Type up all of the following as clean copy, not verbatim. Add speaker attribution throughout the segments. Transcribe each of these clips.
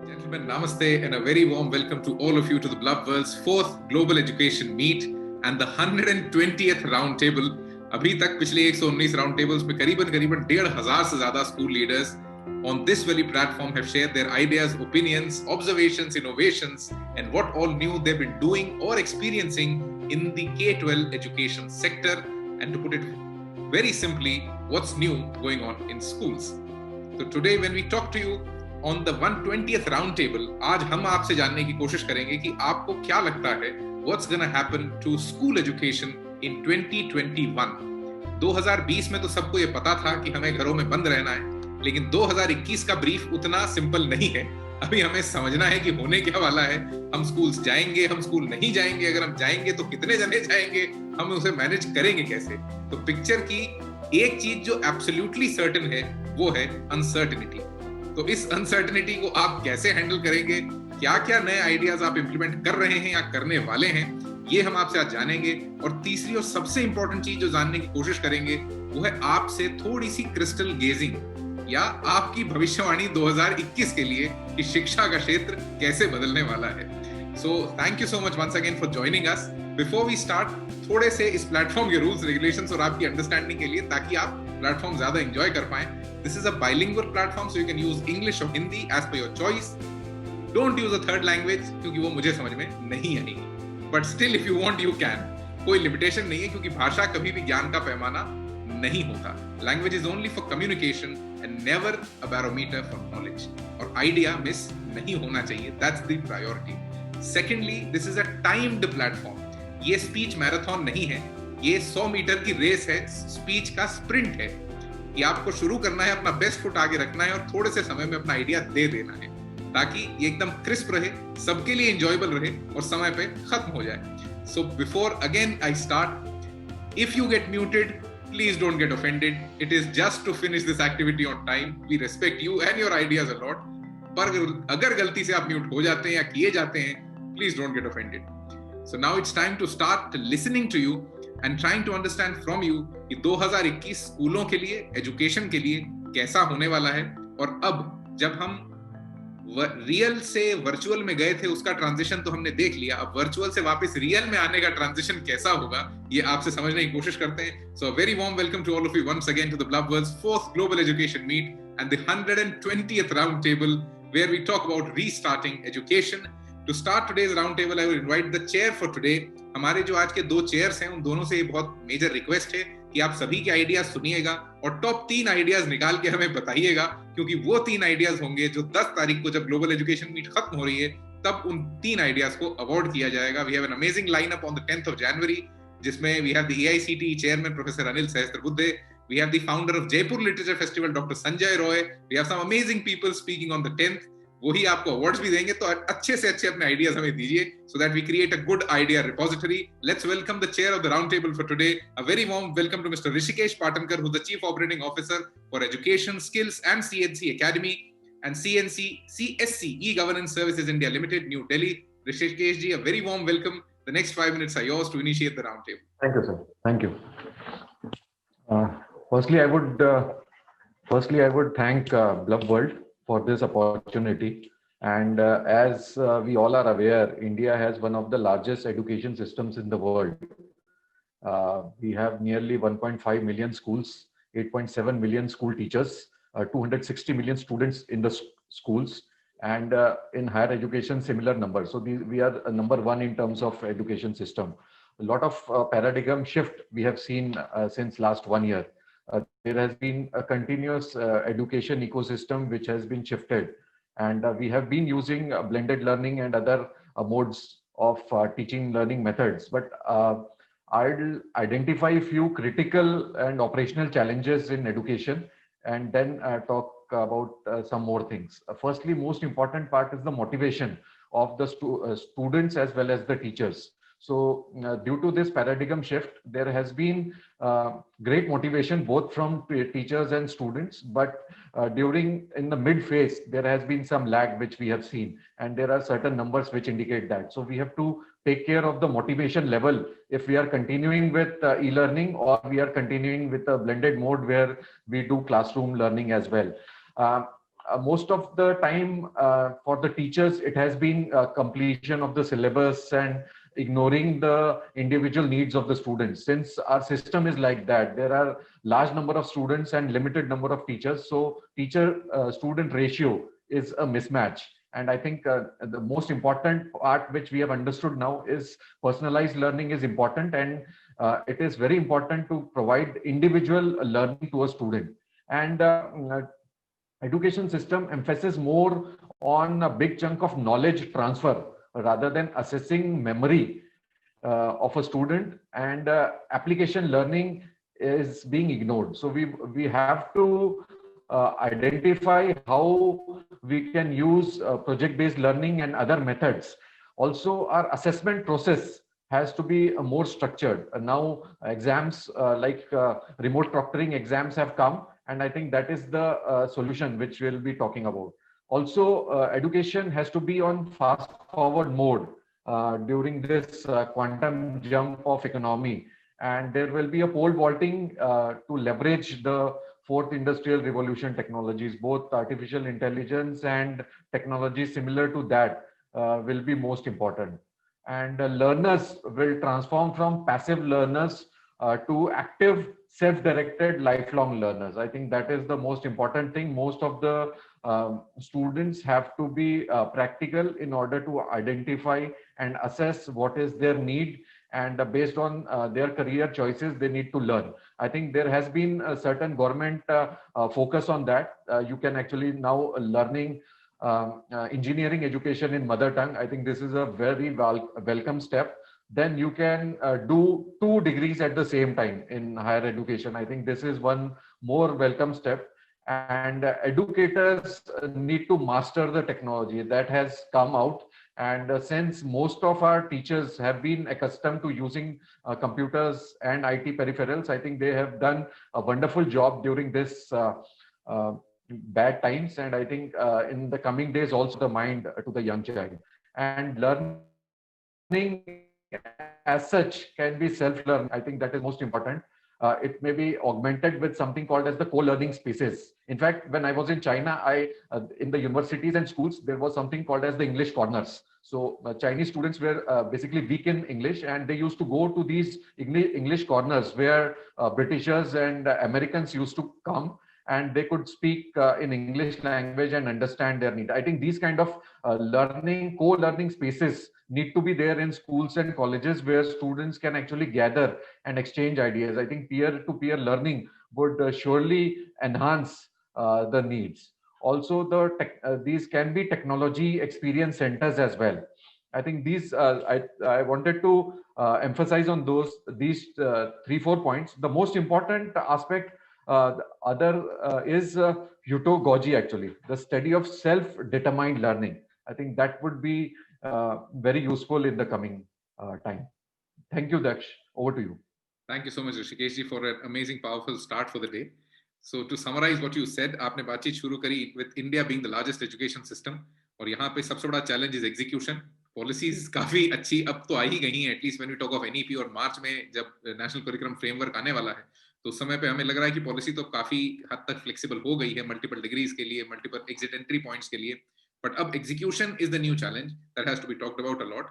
Speaker 1: Gentlemen, namaste and a very warm welcome to all of you to the Bluff World's 4th Global Education Meet and the 120th Round Table. अभी तक पिछले 119 round tables में करीबन 1,500 से ज्यादा school leaders on this very platform have shared their ideas, opinions, observations, innovations and what all new they've been doing or experiencing in the K-12 education sector, and to put it very simply, what's new going on in schools. So today when we talk to you on the 120th round table, आज हम आपसे जानने की कोशिश करेंगे कि आपको क्या लगता है what's gonna happen to school education in 2021. 2020 में तो सबको ये पता था कि हमें घरों में बंद रहना है, लेकिन 2021 का ब्रीफ उतना सिंपल नहीं है. अभी हमें समझना है कि होने क्या वाला है. हम स्कूल्स जाएंगे, हम स्कूल नहीं जाएंगे, अगर हम जाएंगे तो कितने जने जाएंगे, हम उसे मैनेज करेंगे कैसे. तो पिक्चर की एक चीज जो एब्सोल्युटली सर्टेन है वो है अनसर्टेनिटी. तो इस अनसर्टेनिटी को आप कैसे हैंडल करेंगे, क्या क्या नए आइडियाज आप इंप्लीमेंट कर रहे हैं या करने वाले हैं, ये हम आपसे आज जानेंगे. और तीसरी और सबसे इंपॉर्टेंट चीज जो जानने की कोशिश करेंगे वो है आपसे थोड़ी सी क्रिस्टल गेजिंग या आपकी भविष्यवाणी 2021 के लिए कि शिक्षा का क्षेत्र कैसे बदलने वाला है. So thank you so much once again for joining us. Before we start, थोड़े से इस प्लेटफॉर्म के रूल्स रेगुलेशंस और आपकी अंडरस्टैंडिंग के लिए, ताकि आप प्लेटफॉर्म ज्यादा एंजॉय कर पाएं. This is a bilingual platform, so you can use English or Hindi as per your choice. Don't use a third language क्योंकि वो मुझे समझ में नहीं आएगी. But still, if you want, you can. कोई लिमिटेशन नहीं है क्योंकि भाषा कभी भी ज्ञान का पैमाना नहीं होता. Language is only for communication and never a barometer for knowledge. और आइडिया मिस नहीं होना चाहिए. That's the priority. Secondly, this is a timed platform. ये स्पीच मैराथन नहीं है, ये 100 मीटर की रेस है, स्पीच का स्प्रिंट है. कि आपको शुरू करना है, अपना बेस्ट फुट आगे रखना है और थोड़े से समय में अपना आइडिया दे देना है ताकि ये एकदम क्रिस्प रहे, सबके लिए एंजॉयबल रहे और समय पे खत्म हो जाए. So before again I start, if you get muted please don't get offended. It is just to finish this activity on time. We respect you and your ideas a lot. पर अगर गलती से आप म्यूट हो जाते हैं या किए जाते हैं, please don't get offended. So now it's time to start listening to you and trying to understand from you कि 2021 स्कूलों के लिए, एजुकेशन के लिए कैसा होने वाला है. और अब जब हम रियल से वर्चुअल में गए थे उसका ट्रांजिशन तो हमने देख लिया, अब वर्चुअल से वापस रियल में आने का ट्रांजिशन कैसा होगा ये आपसे समझने की कोशिश करते हैं. So very warm welcome to all of you once again to the Bluff World's 4th Global Education Meet and the 120th round table where we talk about restarting education. To start today's round table, I will invite the chair for today. हमारे जो आज के दो chairs हैं उन दोनों से ये बहुत मेजर रिक्वेस्ट है कि आप सभी के आइडियाज सुनिएगा और टॉप 3 आइडियाज निकाल के हमें बताइएगा, क्योंकि वो 3 आइडियाज होंगे जो 10 तारीख को जब ग्लोबल एजुकेशन मीट खत्म हो रही है तब उन 3 आइडियाज को अवॉर्ड किया जाएगा. We have an amazing lineup on the 10th of January, जिसमें वी हैव द AICTE chairman professor Anil Sahasrabudhe, we have the founder of Jaipur Literature Festival Dr. Sanjay Roy, we have some amazing people speaking on the 10th. वही आपको awards भी देंगे, तो अच्छे से अच्छे अपने आइडियाज हमें दीजिए so that we create a good idea repository. Let's welcome the chair of the round table for today. A very warm welcome to Mr. Rishikesh Patankar, who's the Chief Operating Officer for Education, Skills and CNC Academy and CSC E-Governance Services India Limited, New Delhi. Rishikesh ji, a very warm welcome. The next 5 minutes are yours to initiate the round table.
Speaker 2: Thank you, sir. Thank you. Firstly, I would thank Bluff World for this opportunity. And as we all are aware, India has one of the largest education systems in the world. We have nearly 1.5 million schools, 8.7 million school teachers, 260 million students in the schools, and in higher education, similar numbers. So we are number 1 in terms of education system. A lot of paradigm shift we have seen since last 1 year. There has been a continuous education ecosystem which has been shifted, and we have been using blended learning and other modes of teaching learning methods. But I'll identify a few critical and operational challenges in education and then talk about some more things. Firstly, most important part is the motivation of the students as well as the teachers. So due to this paradigm shift, there has been great motivation both from teachers and students, but in the mid phase, there has been some lag which we have seen, and there are certain numbers which indicate that. So we have to take care of the motivation level if we are continuing with e-learning or we are continuing with a blended mode where we do classroom learning as well. most of the time for the teachers, it has been completion of the syllabus and ignoring the individual needs of the students. Since our system is like that, there are large number of students and limited number of teachers. So teacher student ratio is a mismatch. And I think the most important part which we have understood now is personalized learning is important, and it is very important to provide individual learning to a student. And education system emphasis more on a big chunk of knowledge transfer rather than assessing memory of a student, and application learning is being ignored. So we have to identify how we can use project-based learning and other methods. Also, our assessment process has to be more structured. Now, exams like remote proctoring exams have come, and I think that is the solution which we'll be talking about. Also, education has to be on fast forward mode during this quantum jump of economy. And there will be a pole vaulting to leverage the fourth industrial revolution technologies. Both artificial intelligence and technologies similar to that will be most important. And learners will transform from passive learners to active, self-directed, lifelong learners. I think that is the most important thing. Most of the students have to be practical in order to identify and assess what is their need, and based on their career choices, they need to learn. I think there has been a certain government focus on that. You can actually now learning engineering education in mother tongue. I think this is a very welcome step. Then you can do 2 degrees at the same time in higher education. I think this is one more welcome step. And educators need to master the technology that has come out. And since most of our teachers have been accustomed to using computers and IT peripherals, I think they have done a wonderful job during this bad times. And I think in the coming days, also the mind to the young child. And learning as such can be self-learning. I think that is most important. It may be augmented with something called as the co-learning spaces. In fact, when I was in China, in the universities and schools, there was something called as the English corners. So Chinese students were basically weak in English, and they used to go to these English corners where Britishers and Americans used to come, and they could speak in English language and understand their need. I think these kind of co-learning spaces need to be there in schools and colleges, where students can actually gather and exchange ideas. I think peer-to-peer learning would surely enhance the needs. Also, these can be technology experience centers as well. I think these I wanted to emphasize on these 3-4 points. The most important aspect the other is pedagogy, actually, the study of self-determined learning. I think that would be very useful in the coming time. Thank you, Daksh. Over to you.
Speaker 1: Thank you so much, Rishikesh ji, for an amazing, powerful start for the day. So to summarize what you said, आपने बातचीत शुरू करी with India being the largest education system, और यहाँ पे सबसे बड़ा challenge is execution. Policies काफी अच्छी अब तो आ ही गई हैं, at least when we talk of NEP, और मार्च में जब National Curriculum Framework आने वाला है, तो उस समय पे हमें लग रहा है कि पॉलिसी तो काफी हद तक फ्लेक्सिबल हो गई है, मल्टीपल डिग्रीज के लिए, मल्टीपल एग्जिट एंट्री पॉइंट्स के लिए, बट अब execution is the new challenge that has to be talked about a lot.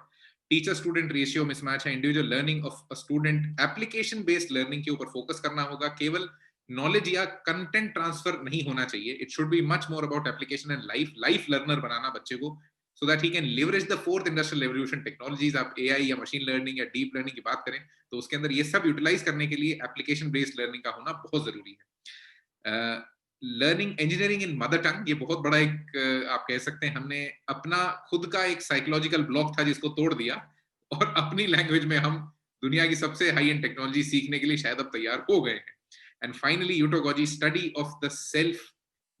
Speaker 1: Teacher student ratio mismatch है, individual learning of a student, application based learning के ऊपर focus करना होगा. केवल knowledge या कंटेंट ट्रांसफर नहीं होना चाहिए, it should be much more about application and life learner बनाना बच्चे को, so that he can leverage the fourth industrial revolution technologies. आप AI या machine learning या deep learning की बात करें तो उसके अंदर ये सब यूटिलाइज करने के लिए एप्लीकेशन बेस्ड लर्निंग का होना बहुत जरूरी है. Learning engineering in mother tongue, ये बहुत बड़ा एक आप कह सकते हैं, हमने अपना खुद का एक साइकोलॉजिकल ब्लॉक था जिसको तोड़ दिया, और अपनी लैंग्वेज में हम दुनिया की सबसे हाई एंड टेक्नोलॉजी सीखने के लिए शायद अब तैयार हो गए हैं. And finally heutagogy, study of the self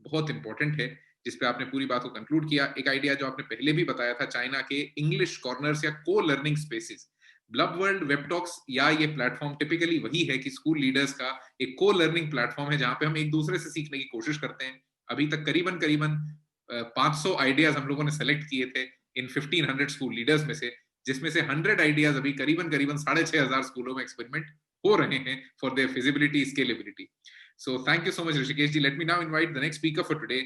Speaker 1: बहुत इंपॉर्टेंट है, जिस पे आपने पूरी बात को कंक्लूड किया. एक आइडिया जो आपने पहले भी बताया था, चाइना के इंग्लिश कॉर्नर्स या को learning spaces, bulb world, web talks या ये प्लेटफॉर्म टिपिकली वही है कि स्कूल लीडर्स का एक को लर्निंग प्लेटफॉर्म है, जहां पे हम एक दूसरे से सीखने की कोशिश करते हैं. अभी तक करीबन 500 आइडियाज हम लोगों ने सेलेक्ट किए थे इन 1500 स्कूल लीडर्स में से, जिसमें से 100 आइडियाज अभी करीबन 6500 स्कूलों में एक्सपेरिमेंट हो रहे हैं for their feasibility, scalability. So thank you so much, Rishikesh ji. Let me now invite the next speaker for today,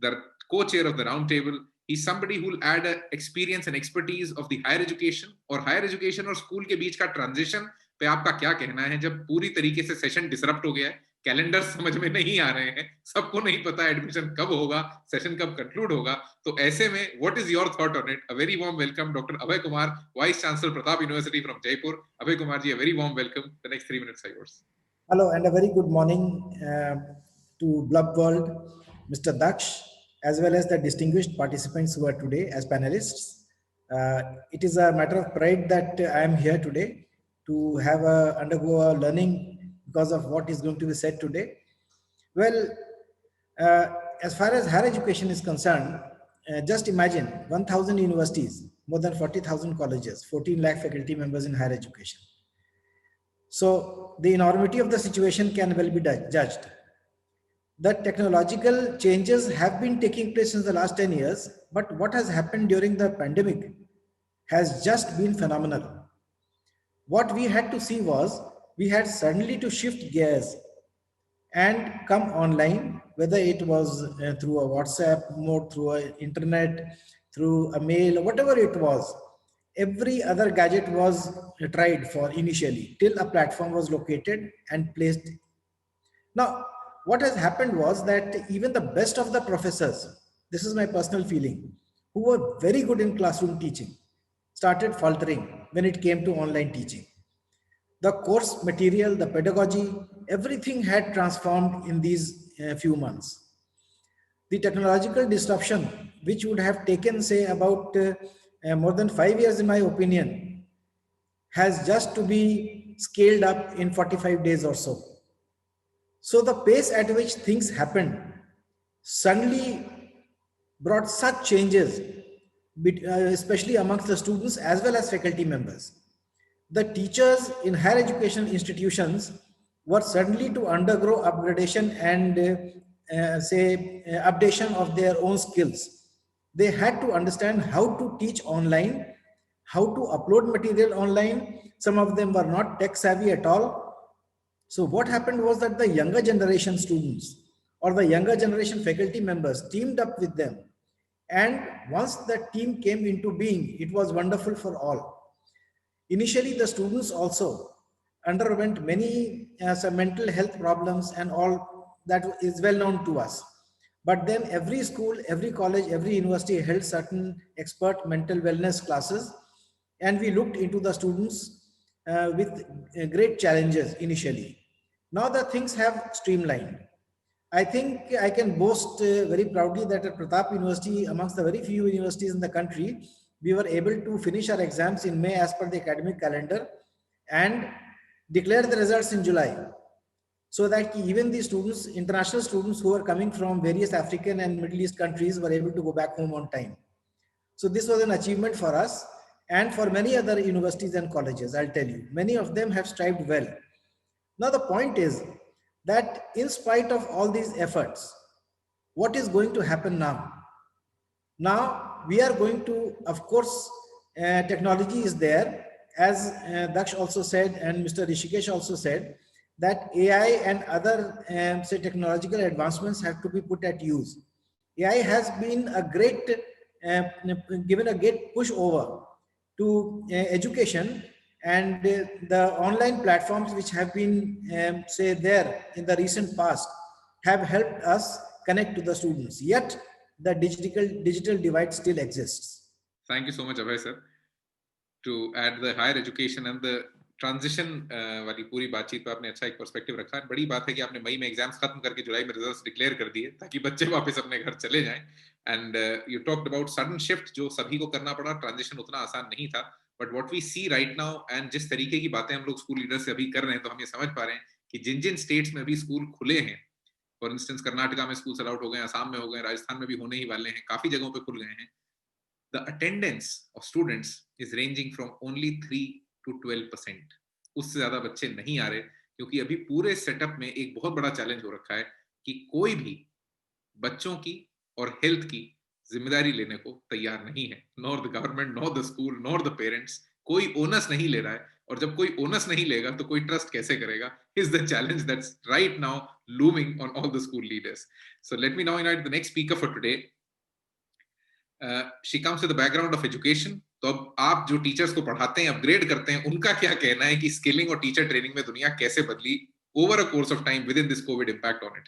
Speaker 1: the co-chair of the round table. He's somebody who will add a experience and expertise of the higher education और higher education और school के बीच का transition पे आपका क्या कहना है जब पूरी तरीके से सेशन डिसरप्ट हो गया है, कैलेंडर समझ में नहीं आ रहे हैं, सबको नहीं पता एडमिशन कब होगा, सेशन कब कंक्लूड होगा, तो ऐसे में what is your thought on it? A very warm welcome doctor Abhay Kumar, vice chancellor Pratap university from Jaipur. Abhay Kumar ji, a very warm welcome. The next 3 minutes are yours.
Speaker 3: Hello and a very good morning to Blub World, Mr. Daksh, as well as the distinguished participants who are today as panelists. It is a matter of pride that I am here today to undergo a learning because of what is going to be said today. Well, as far as higher education is concerned, just imagine 1,000 universities, more than 40,000 colleges, 14 lakh faculty members in higher education. So the enormity of the situation can well be judged. The technological changes have been taking place since the last 10 years, but what has happened during the pandemic has just been phenomenal. What we had to see was, we had suddenly to shift gears and come online, whether it was through a WhatsApp mode, through an internet, through a mail, whatever it was. Every other gadget was tried for initially till a platform was located and placed. Now, what has happened was that even the best of the professors, this is my personal feeling, who were very good in classroom teaching, started faltering when it came to online teaching. The course material, the pedagogy, everything had transformed in these few months. The technological disruption, which would have taken, say, about more than 5 years, in my opinion, has just to be scaled up in 45 days or so. So the pace at which things happened suddenly brought such changes, especially amongst the students as well as faculty members. The teachers in higher education institutions were suddenly to undergo upgradation and updation of their own skills. They had to understand how to teach online, how to upload material online. Some of them were not tech savvy at all. So what happened was that the younger generation students or the younger generation faculty members teamed up with them. And once that team came into being, it was wonderful for all. Initially, the students also underwent many mental health problems and all that is well known to us. But then every school, every college, every university held certain expert mental wellness classes, and we looked into the students with great challenges initially. Now the things have streamlined. I think I can boast very proudly that at Pratap University, amongst the very few universities in the country, we were able to finish our exams in May as per the academic calendar and declare the results in July. So that even the students, international students who are coming from various African and Middle East countries were able to go back home on time. So this was an achievement for us and for many other universities and colleges, I'll tell you. Many of them have strived well. Now the point is that in spite of all these efforts, what is going to happen now? Now we are going to, of course, technology is there. As Daksh also said and Mr. Rishikesh also said, that AI and other say technological advancements have to be put at use. AI has been a great, given a great push over to education, and the online platforms which have been say there in the recent past have helped us connect to the students. Yet the digital divide still exists.
Speaker 1: Thank you so much, Abhay sir. To add the higher education and the transition वाली पूरी बातचीत पे आपने अच्छा एक perspective रखा है. बड़ी बात है कि आपने मई में एग्जाम्स खत्म करके जुलाई में रिजल्ट्स डिक्लेयर कर दिए ताकि बच्चे वापस अपने घर चले जाएं. And you talked about sudden shift जो सभी को करना पड़ा. ट्रांजिशन उतना आसान नहीं था, but what we see right now and जिस तरीके की बातें हम लोग स्कूल लीडर से अभी कर रहे हैं, तो हम ये समझ पा रहे हैं कि जिन जिन स्टेट्स में अभी स्कूल खुले हैं, फॉर इंस्टेंस कर्नाटका में स्कूल अलाउड हो गए, असम में हो गए, राजस्थान में भी होने ही वाले हैं, काफी जगहों पे खुल गए हैं. The attendance of students is ranging from only 3 to 12%. उससे ज्यादा बच्चे नहीं आ रहे, क्योंकि अभी पूरे सेटअप में एक बहुत बड़ा चैलेंज हो रखा है कि कोई भी बच्चों की और हेल्थ की जिम्मेदारी लेने को तैयार नहीं है. Nor the government, nor the school, nor the parents. कोई ओनस नहीं ले रहा है, और जब कोई ओनस नहीं लेगा तो कोई ट्रस्ट कैसे करेगा? Is the challenge that's right now looming on all the school leaders. So let me now invite the next speaker for today, she comes with the background of education. तो अब आप जो टीचर्स को पढ़ाते हैं, upgrade करते हैं, उनका क्या कहना है कि स्किलिंग और टीचर ट्रेनिंग में दुनिया कैसे बदली over a course of time within this COVID impact on it.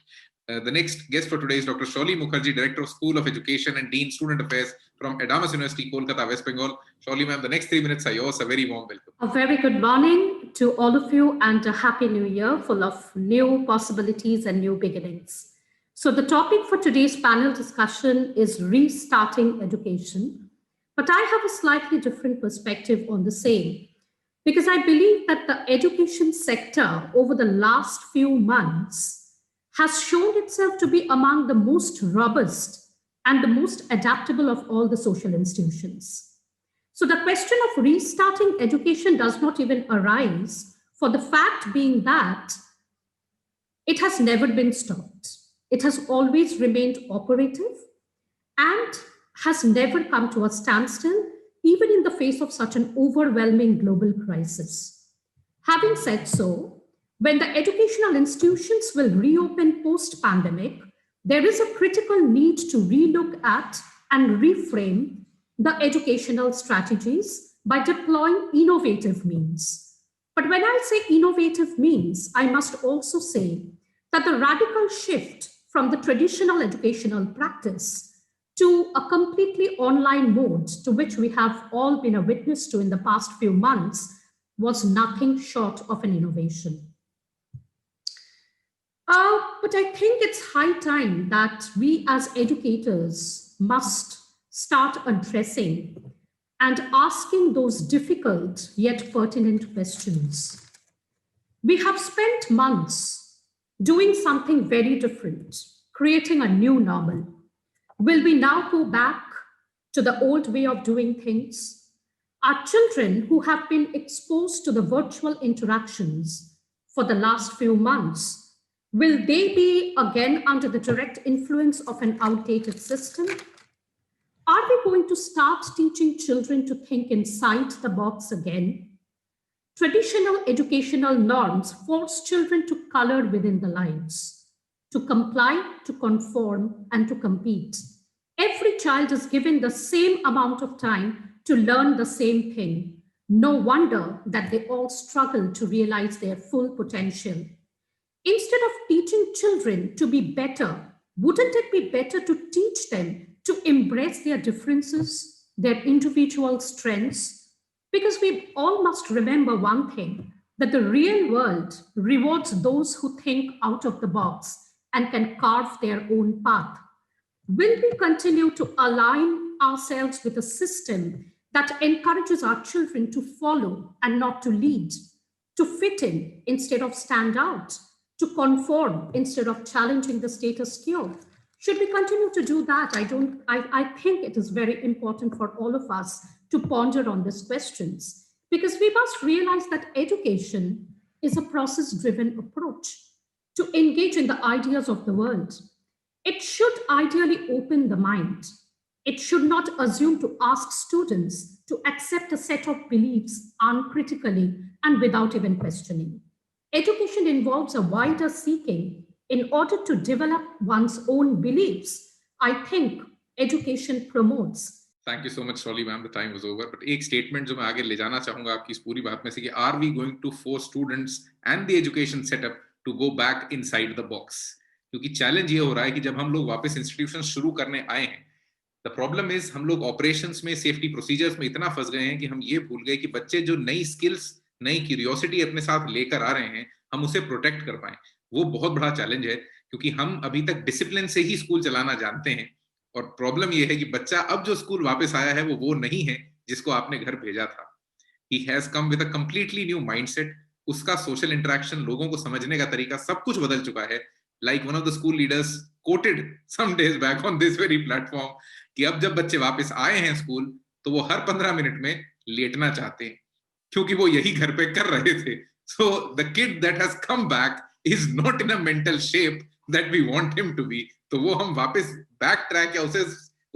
Speaker 1: The next guest for today is Dr. Shauli Mukherjee, Director of School of Education and Dean Student Affairs from Adamas University, Kolkata, West Bengal. Shauli ma'am, the next 3 minutes are yours. A very warm welcome.
Speaker 4: A very good morning to all of you and a happy new year full of new possibilities and new beginnings. So the topic for today's panel discussion is restarting education, but I have a slightly different perspective on the same. Because I believe that the education sector over the last few months has shown itself to be among the most robust and the most adaptable of all the social institutions. So the question of restarting education does not even arise, for the fact being that it has never been stopped. It has always remained operative and has never come to a standstill, even in the face of such an overwhelming global crisis. Having said so, when the educational institutions will reopen post-pandemic, there is a critical need to relook at and reframe the educational strategies by deploying innovative means. But when I say innovative means, I must also say that the radical shift from the traditional educational practice to a completely online mode, to which we have all been a witness to in the past few months, was nothing short of an innovation. But I think it's high time that we as educators must start addressing and asking those difficult yet pertinent questions. We have spent months doing something very different, creating a new normal. Will we now go back to the old way of doing things? Our children who have been exposed to the virtual interactions for the last few months, will they be again under the direct influence of an outdated system? Are we going to start teaching children to think inside the box again? Traditional educational norms force children to color within the lines, to comply, to conform, and to compete. Every child is given the same amount of time to learn the same thing. No wonder that they all struggle to realize their full potential. Instead of teaching children to be better, wouldn't it be better to teach them to embrace their differences, their individual strengths? Because we all must remember one thing, that the real world rewards those who think out of the box and can carve their own path. Will we continue to align ourselves with a system that encourages our children to follow and not to lead, to fit in instead of stand out, to conform instead of challenging the status quo? Should we continue to do that? I think it is very important for all of us to ponder on these questions, because we must realize that education is a process-driven approach to engage in the ideas of the world. It should ideally open the mind. It should not assume to ask students to accept a set of beliefs uncritically and without even questioning. Education involves a wider seeking in order to develop one's own beliefs. I think education promotes.
Speaker 1: Thank you so much, Shauli ma'am. The time was over. But एक statement जो मैं आगे ले जाना चाहूँगा आपकी इस पूरी बात में से कि are we going to force students and the education setup to go back inside the box? क्योंकि चैलेंज ये हो रहा है कि जब हम लोग वापस इंस्टीट्यूशन शुरू करने आए हैं, द प्रॉब्लम इज हम लोग ऑपरेशंस में, सेफ्टी प्रोसीजर्स में इतना फंस गए हैं कि हम ये भूल गए कि बच्चे जो नई स्किल्स, नई क्यूरियोसिटी अपने साथ लेकर आ रहे हैं, हम उसे प्रोटेक्ट कर पाए. वो बहुत बड़ा चैलेंज है, क्योंकि हम अभी तक डिसिप्लिन से ही स्कूल चलाना जानते हैं. और प्रॉब्लम ये है कि बच्चा अब जो स्कूल वापस आया है वो नहीं है जिसको आपने घर भेजा था. He has come with a completely new mindset. उसका सोशल इंटरेक्शन, लोगों को समझने का तरीका, सब कुछ बदल चुका है. Like one of the school leaders quoted some days back on this very platform कि अब जब बच्चे वापस आए हैं स्कूल तो वो हर 15 मिनट में लेटना चाहते हैं, क्योंकि वो यही घर पे कर रहे थे. So the kid that has come back is not in a mental shape that we want him to be. तो वो हम वापस बैक ट्रैक या उसे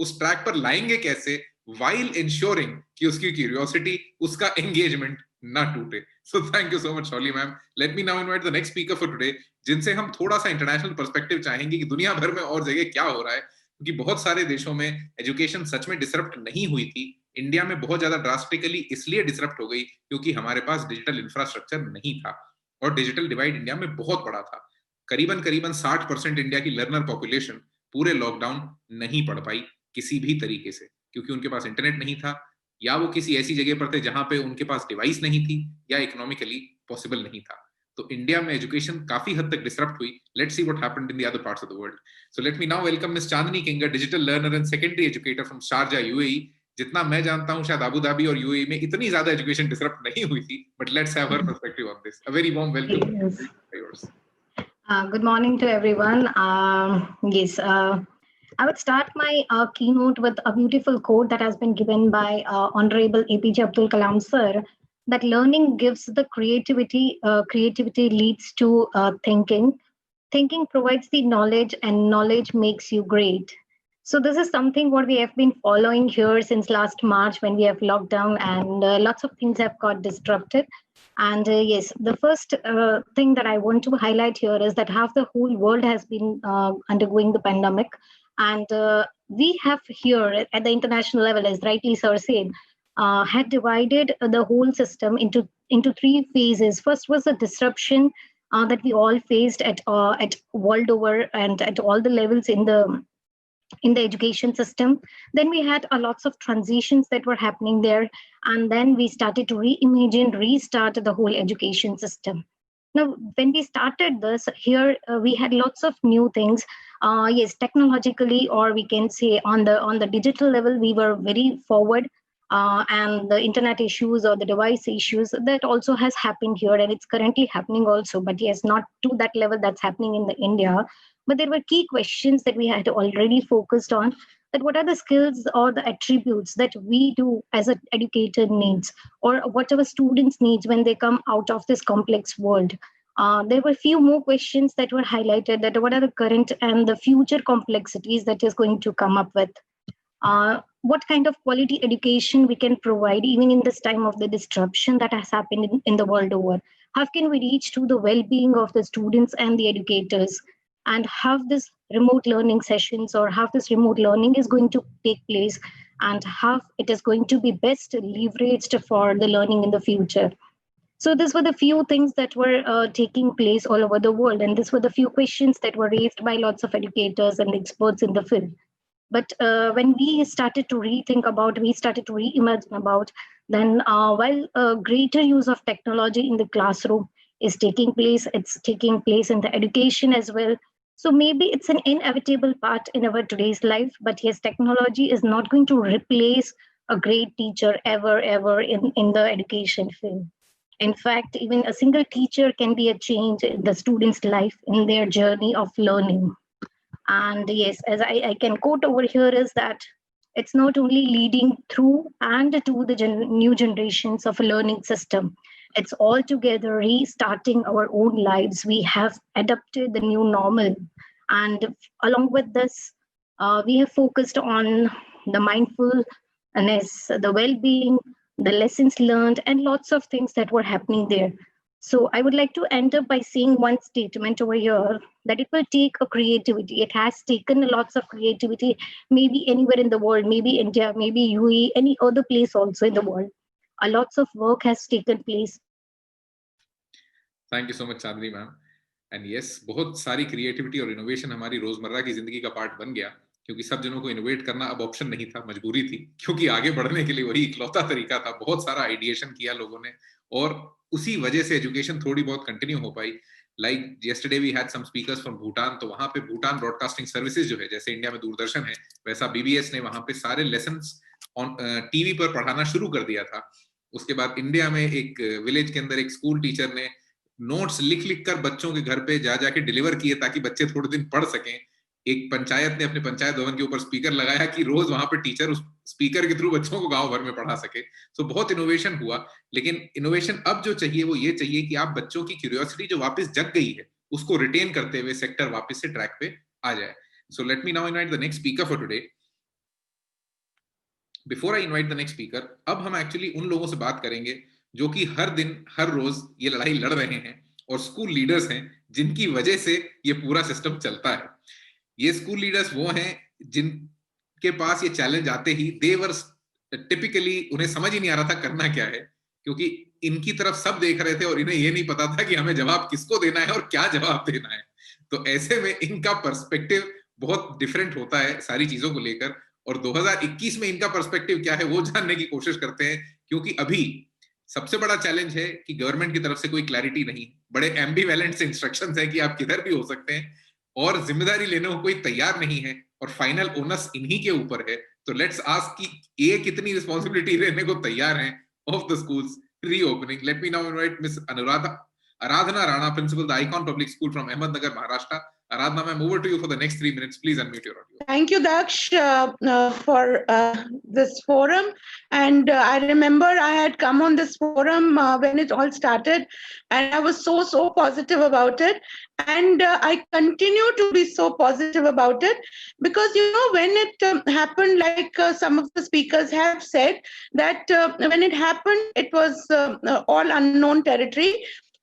Speaker 1: उस ट्रैक पर लाएंगे कैसे, while ensuring कि उसकी क्यूरियोसिटी, उसका एंगेजमेंट ना टूटे. So thank you so much, Shauli ma'am. Let me now invite the next speaker for today, जिनसे हम थोड़ा सा इंटरनेशनल पर्सपेक्टिव चाहेंगे कि दुनिया भर में और जगह क्या हो रहा है. क्योंकि बहुत सारे देशों में एजुकेशन सच में डिसरप्ट नहीं हुई थी, इंडिया में बहुत ज्यादा ड्रास्टिकली इसलिए डिसरप्ट हो गई क्योंकि हमारे पास डिजिटल इंफ्रास्ट्रक्चर नहीं था और डिजिटल डिवाइड इंडिया में बहुत बड़ा था। करीबन करीबन 60% इंडिया की लर्नर पॉपुलेशन पूरे लॉकडाउन नहीं पढ़ पाई किसी भी तरीके से, क्योंकि उनके पास इंटरनेट नहीं था, या वो किसी ऐसी जगह पर थे जहां पे उनके पास डिवाइस नहीं थी, या इकोनॉमिकली पॉसिबल नहीं था। तो इंडिया में एजुकेशन काफी हद तक डिसरप्ट हुई। Let's see what happened in the other parts of the world. So let me now welcome miss Chandni king, digital learner and secondary educator from Sharjah, UAE. जितना मैं जानता हूं शायद अबू धाबी और यूएई में इतनी ज्यादा एजुकेशन डिसरप्ट नहीं हुई थी, but let's have her perspective on this. A very warm welcome.
Speaker 5: Yes. Good morning to everyone. Yes, I would start my keynote with a beautiful quote that has been given by Honorable APJ Abdul Kalam sir, that learning gives the creativity, creativity leads to thinking, thinking provides the knowledge, and knowledge makes you great. So this is something what we have been following here since last March when we have locked down, and lots of things have got disrupted. And yes, the first thing that I want to highlight here is that half the whole world has been undergoing the pandemic. And we have here at the international level, as rightly sir said, had divided the whole system into three phases. First was the disruption that we all faced at world over and at all the levels in the education system. Then we had lots of transitions that were happening there, and then we started to restart the whole education system. Now, when we started this here, we had lots of new things. Yes, technologically, or we can say on the digital level, we were very forward. And the internet issues or the device issues, that also has happened here, and it's currently happening also. But yes, not to that level that's happening in the India. But there were key questions that we had already focused on, that what are the skills or the attributes that we do as an educator needs, or whatever students needs when they come out of this complex world. There were few more questions that were highlighted, that what are the current and the future complexities that is going to come up with. What kind of quality education we can provide even in this time of the disruption that has happened in the world over. How can we reach to the well-being of the students and the educators, and how this remote learning sessions or how this remote learning is going to take place, and how it is going to be best leveraged for the learning in the future. So these were the few things that were taking place all over the world, and these were the few questions that were raised by lots of educators and experts in the field. But when we started to rethink about, we started to reimagine about, then while greater use of technology in the classroom is taking place, it's taking place in the education as well. So maybe it's an inevitable part in our today's life, but yes, technology is not going to replace a great teacher ever in the education field. In fact, even a single teacher can be a change in the student's life in their journey of learning. And yes, as I can quote over here is that it's not only leading through and to the new generations of a learning system, it's altogether restarting our own lives. We have adopted the new normal. And along with this, we have focused on the mindfulness, the well-being, the lessons learned, and lots of things that were happening there. So I would like to end up by saying one statement over here, that it will take a creativity. It has taken lots of creativity, maybe anywhere in the world, maybe India, maybe UAE, any other place also in the world. Lots of work has taken place.
Speaker 1: Thank you so much, Chandni ma'am. And yes, बहुत सारी creativity और innovation हमारी रोजमर्रा की जिंदगी का part बन गया, क्योंकि सब जनों को इनोवेट करना अब ऑप्शन नहीं था, मजबूरी थी, क्योंकि आगे बढ़ने के लिए वही इकलौता तरीका था। बहुत सारा आइडिएशन किया लोगों ने, और उसी वजह से एजुकेशन थोड़ी बहुत कंटिन्यू हो पाई। Like yesterday we had some speakers from Bhutan, तो वहां पे भूटान ब्रॉडकास्टिंग सर्विसेज जो है, जैसे इंडिया में दूरदर्शन है, वैसा बीबीएस ने वहां पे सारे लेसन्स ऑन टीवी पर पढ़ाना शुरू कर दिया था। उसके बाद इंडिया में एक विलेज के अंदर एक स्कूल टीचर ने नोट्स लिख कर बच्चों के घर पे जाके डिलीवर किए, ताकि बच्चे थोड़े दिन पढ़ सकें। एक पंचायत ने अपने पंचायत भवन के ऊपर स्पीकर लगाया कि रोज वहां पे टीचर उस स्पीकर के थ्रू बच्चों को गांव भर में पढ़ा सके। तो बहुत इनोवेशन हुआ, लेकिन इनोवेशन अब जो चाहिए वो ये चाहिए कि आप बच्चों की क्यूरियोसिटी जो वापस जग गई है उसको रिटेन करते हुए सेक्टर वापस से ट्रैक पे आ जाए। So let me now invite the next speaker for today. Before I invite the next speaker, अब हम एक्चुअली उन लोगों से बात करेंगे जो कि हर दिन हर रोज ये लड़ाई लड़ रहे हैं, और स्कूल लीडर्स हैं जिनकी वजह से ये पूरा सिस्टम चलता है। ये स्कूल लीडर्स वो हैं जिनके पास ये चैलेंज आते ही दे वर टिपिकली, उन्हें समझ ही नहीं आ रहा था करना क्या है, क्योंकि इनकी तरफ सब देख रहे थे और इन्हें ये नहीं पता था कि हमें जवाब किसको देना है और क्या जवाब देना है। तो ऐसे में इनका पर्सपेक्टिव बहुत डिफरेंट होता है सारी चीजों को लेकर, और 2021 में इनका पर्सपेक्टिव क्या है वो जानने की कोशिश करते हैं, क्योंकि अभी सबसे बड़ा चैलेंज है कि गवर्नमेंट की तरफ से कोई क्लैरिटी नहीं, बड़े एम्बिवेलेंट इंस्ट्रक्शंस है कि आप किधर भी हो सकते हैं, और जिम्मेदारी लेने को कोई तैयार नहीं है, और फाइनल ओनस इन्हीं के ऊपर है। तो लेट्स आस्क कि ये कितनी रिस्पॉन्सिबिलिटी लेने को तैयार हैं of the schools reopening. Late me now invite miss Aradhana Rana, principal, the Icon Public School from Ahmednagar, Maharashtra. Aradhana ma'am, over to you for the next 3 minutes. Please unmute your audio.
Speaker 6: Thank you, Daksh, for this forum. And I remember I had come on this forum when it all started, and I was so positive about it. And I continue to be so positive about it, because, you know, when it happened, like some of the speakers have said, that when it happened, it was all unknown territory.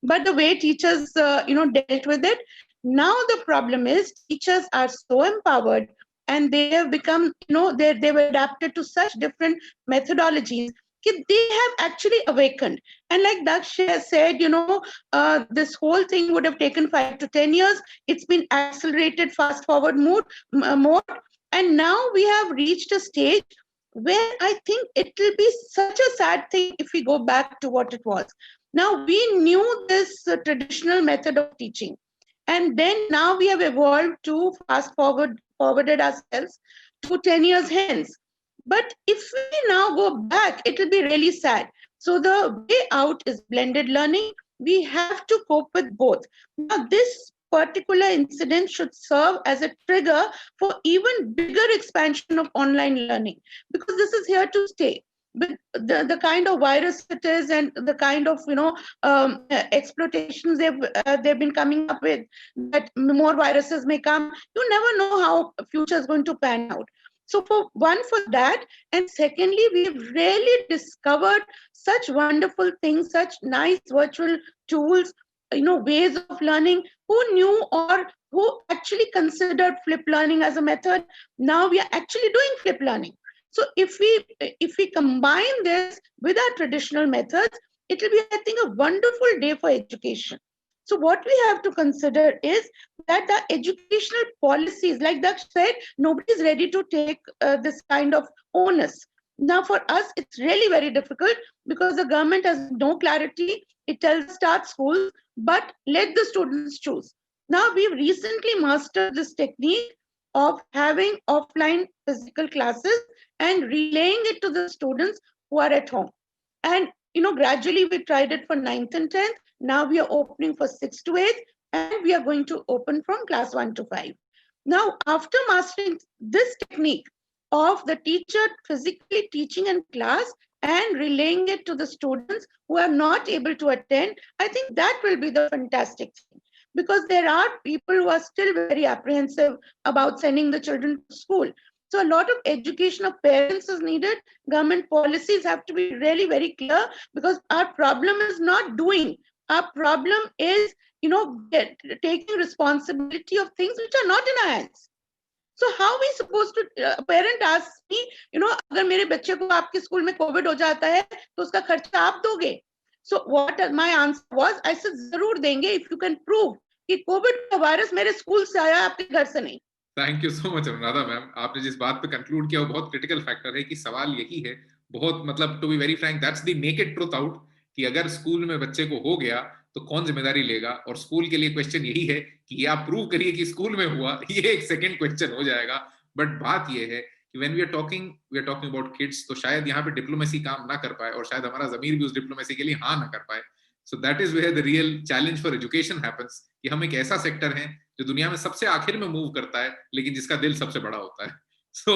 Speaker 6: But the way teachers, dealt with it, now the problem is teachers are so empowered, and they have become, they've adapted to such different methodologies. They have actually awakened. And like Daksh has said, this whole thing would have taken 5 to 10 years. It's been accelerated, fast forward mode. And now we have reached a stage where I think it will be such a sad thing if we go back to what it was. Now, we knew this traditional method of teaching. And then now we have evolved to forwarded ourselves to 10 years hence. But if we now go back, it will be really sad. So the way out is blended learning. We have to cope with both. Now, this particular incident should serve as a trigger for even bigger expansion of online learning, because this is here to stay. With the kind of virus it is, and the kind of exploitations they've been coming up with, that more viruses may come. You never know how future is going to pan out. So for that, and secondly, we've really discovered such wonderful things, such nice virtual tools, ways of learning. Who knew, or who actually considered flip learning as a method? Now we are actually doing flip learning. So if we combine this with our traditional methods, it will be, I think, a wonderful day for education. So what we have to consider is that the educational policies, like Daksh said, nobody is ready to take this kind of onus. Now for us, it's really very difficult, because the government has no clarity. It tells start schools, but let the students choose. Now we've recently mastered this technique of having offline physical classes and relaying it to the students who are at home. And, gradually we tried it for 9th and 10th. Now we are opening for 6th to 8th, and we are going to open from class 1 to 5. Now, after mastering this technique of the teacher physically teaching in class and relaying it to the students who are not able to attend, I think that will be the fantastic thing. Because there are people who are still very apprehensive about sending the children to school. So a lot of education of parents is needed. Government policies have to be really very clear, because our problem is not doing. Our problem is, taking responsibility of things which are not in our hands. So how are we supposed to, a parent asks me, अगर मेरे बच्चे को आपके school में Covid हो जाता है तो उसका खर्चा आप दोगे? So what my answer was, I said, जरूर देंगे if you can prove कि कोविड का वायरस मेरे स्कूल से आया, आपके घर से नहीं.
Speaker 1: Thank you so much Anuradha ma'am, आपने जिस बात पे कंक्लूड किया वो बहुत क्रिटिकल फैक्टर है, कि सवाल यही है, बहुत मतलब to be very frank, that's the naked truth out, कि अगर स्कूल में बच्चे को हो गया तो कौन जिम्मेदारी लेगा, और स्कूल के लिए क्वेश्चन यही है कि ये आप प्रूव करिए कि स्कूल में हुआ, ये एक सेकंड क्वेश्चन हो जाएगा. बट बात ये है कि when we are talking about kids, तो शायद यहाँ पे डिप्लोमेसी काम ना कर पाए, और शायद हमारा ज़मीर भी उस डिप्लोमेसी के लिए हाँ ना कर पाए. So that is where the real challenge for education happens, कि हम एक ऐसा सेक्टर है जो दुनिया में सबसे आखिर में मूव करता है, लेकिन जिसका दिल सबसे बड़ा होता है. So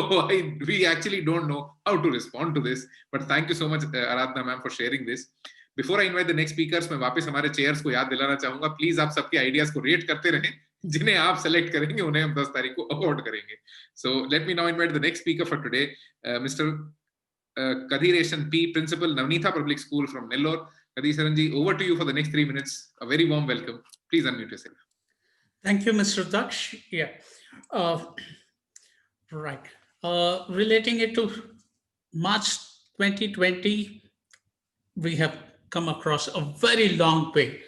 Speaker 1: we actually don't know how to respond to this. But thank you so much, Aradhana ma'am, for sharing this. Before I invite the next speakers, मैं वापस हमारे चेयर्स को याद दिलाना चाहूंगा. प्लीज आप सबके आइडियाज को रेट करते रहें, जिन्हें आप सेलेक्ट करेंगे उन्हें हम 10 तारीख को अवॉर्ड करेंगे. So let me now invite the next speaker for today, Mr. Kadhiresan P, Principal, Navneetha Public School from Nellore. Kadhiresan ji, over to you for the next 3 minutes. A very warm welcome. Please unmute yourself.
Speaker 7: Thank you, Mr. Daksh. Yeah. Right. Relating it to March 2020, we have come across a very long way.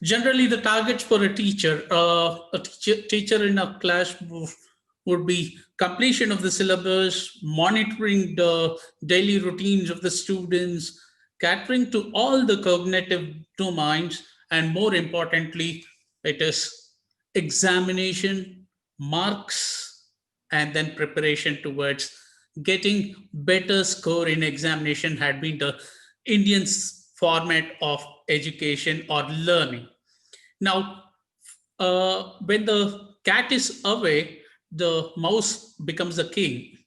Speaker 7: Generally, the targets for a teacher in a class would be completion of the syllabus, monitoring the daily routines of the students, catering to all the cognitive domains, and more importantly, it is examination, marks, and then preparation towards getting better score in examination had been the Indian format of education or learning. Now, when the cat is away, the mouse becomes the king.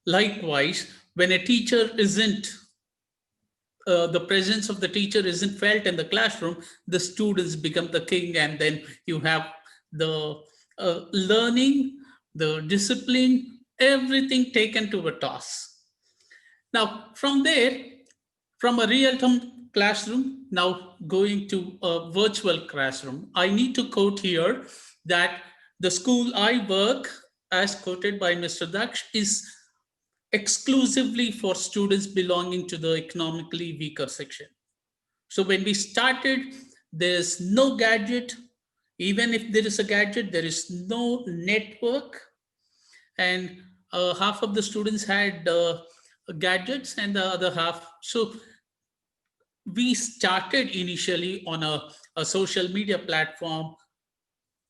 Speaker 7: Likewise, when a teacher isn't, the presence of the teacher isn't felt in the classroom, the students become the king, and then you have the learning, the discipline, everything taken to a toss. Now, from there, from a real-time classroom, now going to a virtual classroom, I need to quote here that the school I work, as quoted by Mr. Daksh, is exclusively for students belonging to the economically weaker section. So when we started, there's no gadget. Even if there is a gadget, there is no network. And half of the students had gadgets and the other half. So we started initially on a social media platform,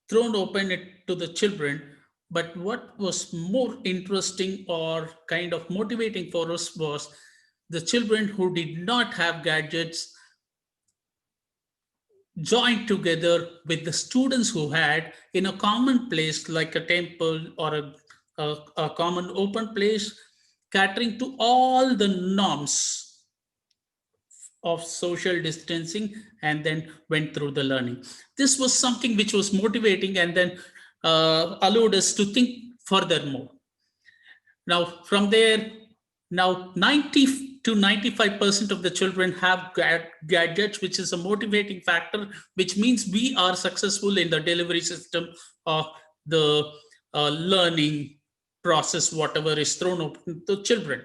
Speaker 7: thrown open it to the children. But what was more interesting or kind of motivating for us was the children who did not have gadgets joined together with the students who had in a common place like a temple or a common open place, catering to all the norms of social distancing, and then went through the learning. This was something which was motivating and then allowed us to think furthermore. Now, from there, now 90 to 95% of the children have gadgets, which is a motivating factor, which means we are successful in the delivery system of the learning process, whatever is thrown open to children.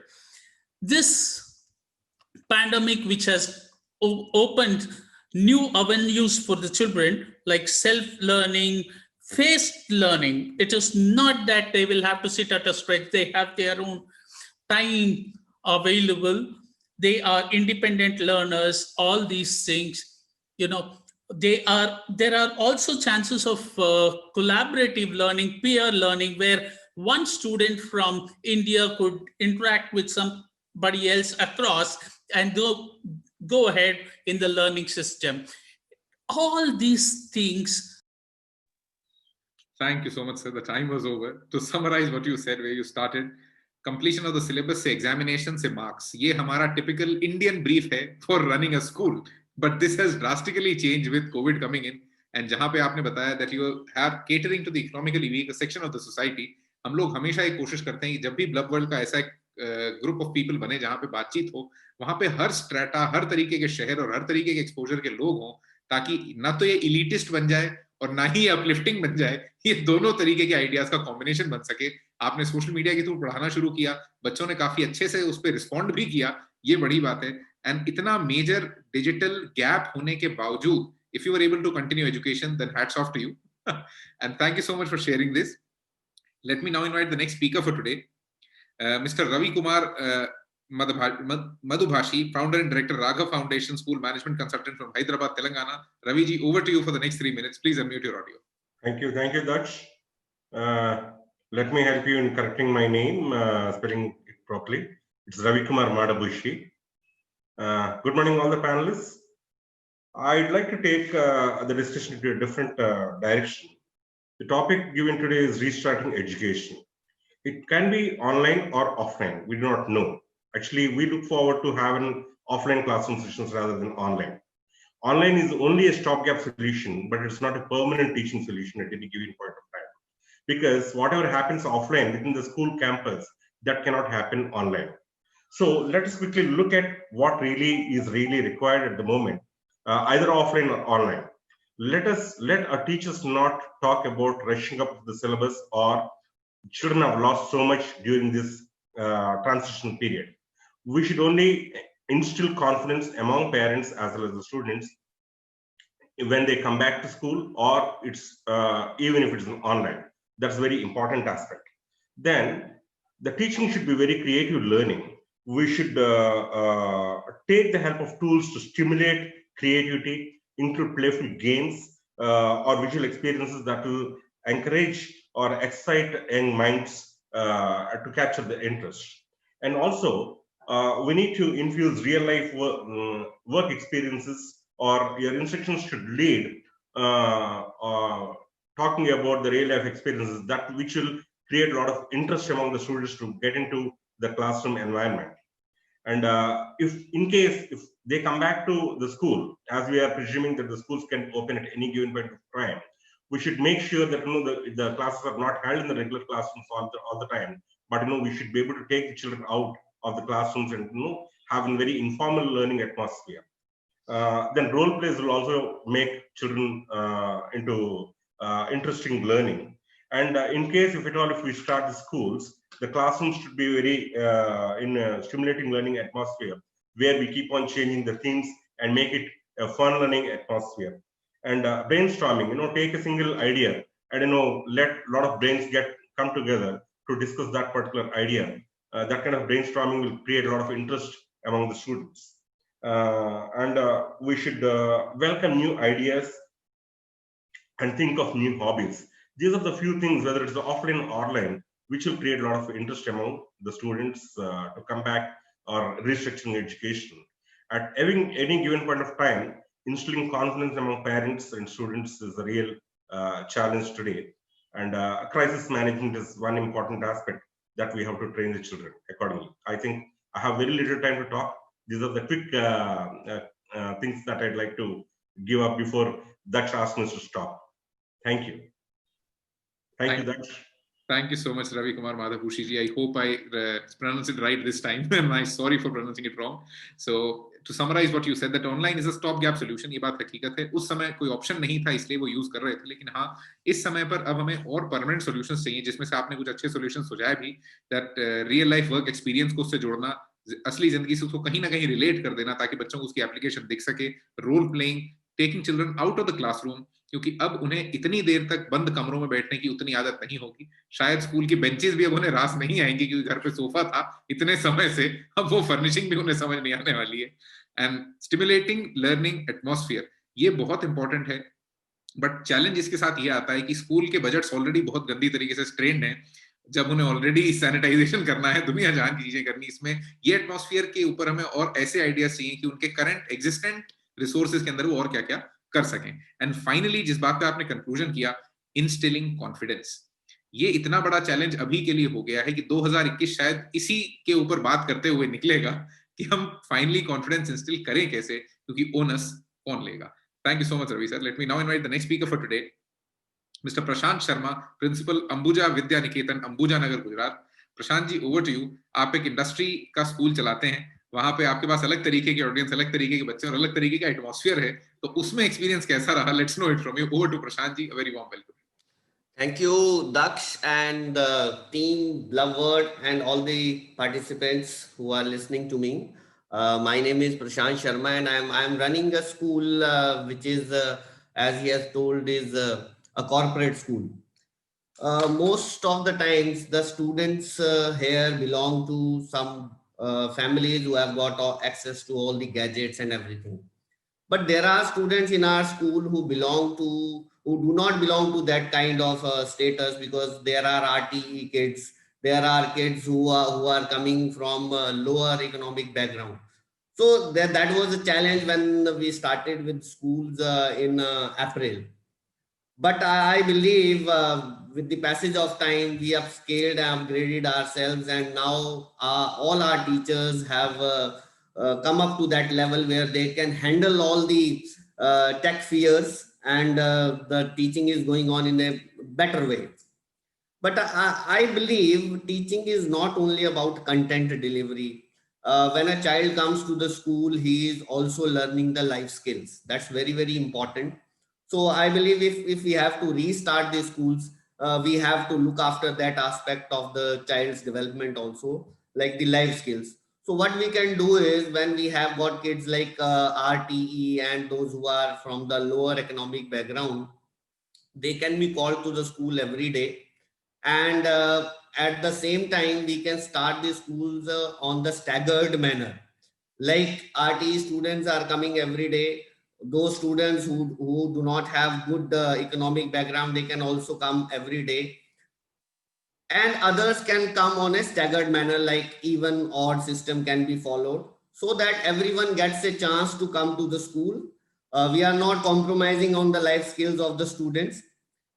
Speaker 7: This pandemic, which has opened new avenues for the children, like self-learning, phased learning. It is not that they will have to sit at a stretch. They have their own time available. They are independent learners, all these things. There are also chances of collaborative learning, peer learning, where one student from India could interact with somebody else across and go ahead in the learning system. All these things.
Speaker 1: Thank you so much, sir. The time was over. To summarize what you said, where you started, completion of the syllabus से examination से marks. ये हमारा typical Indian brief है for running a school. But this has drastically changed with COVID coming in. And जहाँ पे आपने बताया that you have catering to the economically weaker section of the society. हम लोग हमेशा एक कोशिश करते हैं कि जब भी ब्लब वर्ल्ड का ऐसा एक ग्रुप ऑफ पीपल बने जहाँ पे बातचीत हो, वहाँ पे हर स्ट्रेटा, हर तरीके के शहर और हर तरीके के एक्सपोजर के लोग हों, ताकि ना तो ये इलीटिस्ट बन जाए और ना ही अपलिफ्टिंग बन जाए. ये दोनों तरीके के आइडियाज का कॉम्बिनेशन बन सके. आपने सोशल मीडिया के थ्रू पढ़ाना शुरू किया, बच्चों ने काफी अच्छे से उस पर रिस्पॉन्ड भी किया, ये बड़ी बात है. एंड इतना मेजर डिजिटल गैप होने के बावजूद, if you were able to continue education, then hats off to you. And thank you so much for sharing this. Let me now invite the next speaker for today, Mr. Ravi Kumar Madhubhashi, founder and director, Raghav Foundation School Management Consultant from Hyderabad, Telangana. Ravi ji, over to you for the next 3 minutes. Please unmute your audio.
Speaker 8: Thank you, Daksh. Let me help you in correcting my name, spelling it properly. It's Ravi Kumar Madhubhashi. Good morning, all the panelists. I'd like to take the discussion to a different direction. The topic given today is restarting education. It can be online or offline. We do not know. Actually, we look forward to having offline classroom sessions rather than online. Online is only a stopgap solution, but it's not a permanent teaching solution at any given point of time. Because whatever happens offline within the school campus, that cannot happen online. So let us quickly look at what is really required at the moment, either offline or online. Let our teachers not talk about rushing up the syllabus or children have lost so much during this transition period. We should only instill confidence among parents as well as the students when they come back to school, or it's even if it's online. That's a very important aspect. Then the teaching should be very creative learning. We should take the help of tools to stimulate creativity, include playful games or visual experiences that will encourage or excite young minds to capture the interest. And also, we need to infuse real life work experiences, or your instructions should lead talking about the real life experiences that which will create a lot of interest among the students to get into the classroom environment. And if in case if they come back to the school, as we are presuming that the schools can open at any given point of time, we should make sure that the classes are not held in the regular classrooms all the time, but we should be able to take the children out of the classrooms and have a very informal learning atmosphere. Then role plays will also make children into interesting learning. And in case, if at all, if we start the schools, the classrooms should be very in a stimulating learning atmosphere, where we keep on changing the themes and make it a fun learning atmosphere. And brainstorming, take a single idea and let a lot of brains come together to discuss that particular idea. That kind of brainstorming will create a lot of interest among the students. And we should welcome new ideas and think of new hobbies. These are the few things, whether it's offline or online, which will create a lot of interest among the students to come back or restructuring education. At any given point of time, instilling confidence among parents and students is a real challenge today. And crisis management is one important aspect that we have to train the children accordingly. I think I have very little time to talk. These are the quick things that I'd like to give up before Daksh asks me to stop. Thank you. Thank you, Daksh.
Speaker 1: Thank you so much, Ravi Kumar Madhabushi ji. I hope I pronounced it right this time. And I'm sorry for pronouncing it wrong. So to summarize what you said, that online is a stopgap solution. ये बात हकीकत है. उस समय कोई option नहीं था, इसलिए वो यूज कर रहे थे. लेकिन हाँ, इस समय पर अब हमें और परमानेंट सॉल्यूशंस चाहिए, जिसमें से आपने कुछ अच्छे सॉल्यूशंस सुझाए भी. That real life work experience को उससे जोड़ना, असली जिंदगी से उसको कहीं ना कहीं रिलेट कर देना, ताकि बच्चों को उसकी एप्लीकेशन दिख सके. Role playing, taking children out of the classroom, क्योंकि अब उन्हें इतनी देर तक बंद कमरों में बैठने की उतनी आदत नहीं होगी. शायद स्कूल की बेंचेस भी अब उन्हें रास नहीं आएंगी, क्योंकि घर पे सोफा था इतने समय से, अब वो फर्निशिंग भी उन्हें समझ नहीं आने वाली है. एंड स्टिमुलेटिंग लर्निंग एटमॉस्फेयर, ये बहुत इंपॉर्टेंट है. बट चैलेंज इसके साथ ये आता है कि स्कूल के बजट्स ऑलरेडी बहुत गंदी तरीके से स्ट्रेन्ड हैं. जब उन्हें ऑलरेडी सैनिटाइजेशन करना है, दुनिया जहां की चीजें करनी, इसमें ये एटमॉस्फेयर के ऊपर हमें और ऐसे आइडियाज चाहिए कि उनके करंट एग्जिस्टेंट रिसोर्सेज के अंदर वो और क्या क्या कर सकें. एंड फाइनली, जिस बात पे आपने कंक्लूजन किया, इंस्टिलिंग कॉन्फिडेंस, ये इतना बड़ा चैलेंज अभी के लिए हो गया है कि 2021 शायद इसी के ऊपर बात करते हुए निकलेगा कि हम फाइनली कॉन्फिडेंस इंस्टिल करें कैसे, क्योंकि ओनस कौन लेगा. Thank you so much Ravi sir. Let me now invite the next speaker for today, mister Prashant Sharma, principal Ambuja Vidya Niketan, Ambuja Nagar, Gujarat. Prashant ji, over to you. आप एक इंडस्ट्री का स्कूल चलाते हैं, वहां पे आपके पास अलग तरीके की ऑडियंस, अलग तरीके के बच्चे और अलग तरीके का एटमॉस्फेयर है, तो उसमें एक्सपीरियंस कैसा रहा? Let's know it from you. Over to Prashant ji. A very warm welcome.
Speaker 9: Thank you, Daksh, and the team, BloveWorld, and all the participants who are listening to me. My name is Prashant Sharma, and I'm running a school which is, as he has told, is a corporate school. Most of the times, the students here belong to some families who have got access to all the gadgets and everything. But there are students in our school who do not belong to that kind of status, because there are RTE kids, there are kids who are coming from lower economic background. So that was a challenge when we started with schools in April. But I believe with the passage of time, we have scaled and upgraded ourselves, and now all our teachers have come up to that level where they can handle all the tech fears, and the teaching is going on in a better way. But I believe teaching is not only about content delivery. When a child comes to the school, he is also learning the life skills. That's very, very important. So I believe if we have to restart the schools, we have to look after that aspect of the child's development also, like the life skills. So what we can do is, when we have got kids like RTE and those who are from the lower economic background, they can be called to the school every day. And at the same time, we can start the schools on the staggered manner. Like RTE students are coming every day. Those students who do not have good economic background, they can also come every day. And others can come on a staggered manner, like even odd system can be followed, so that everyone gets a chance to come to the school. We are not compromising on the life skills of the students.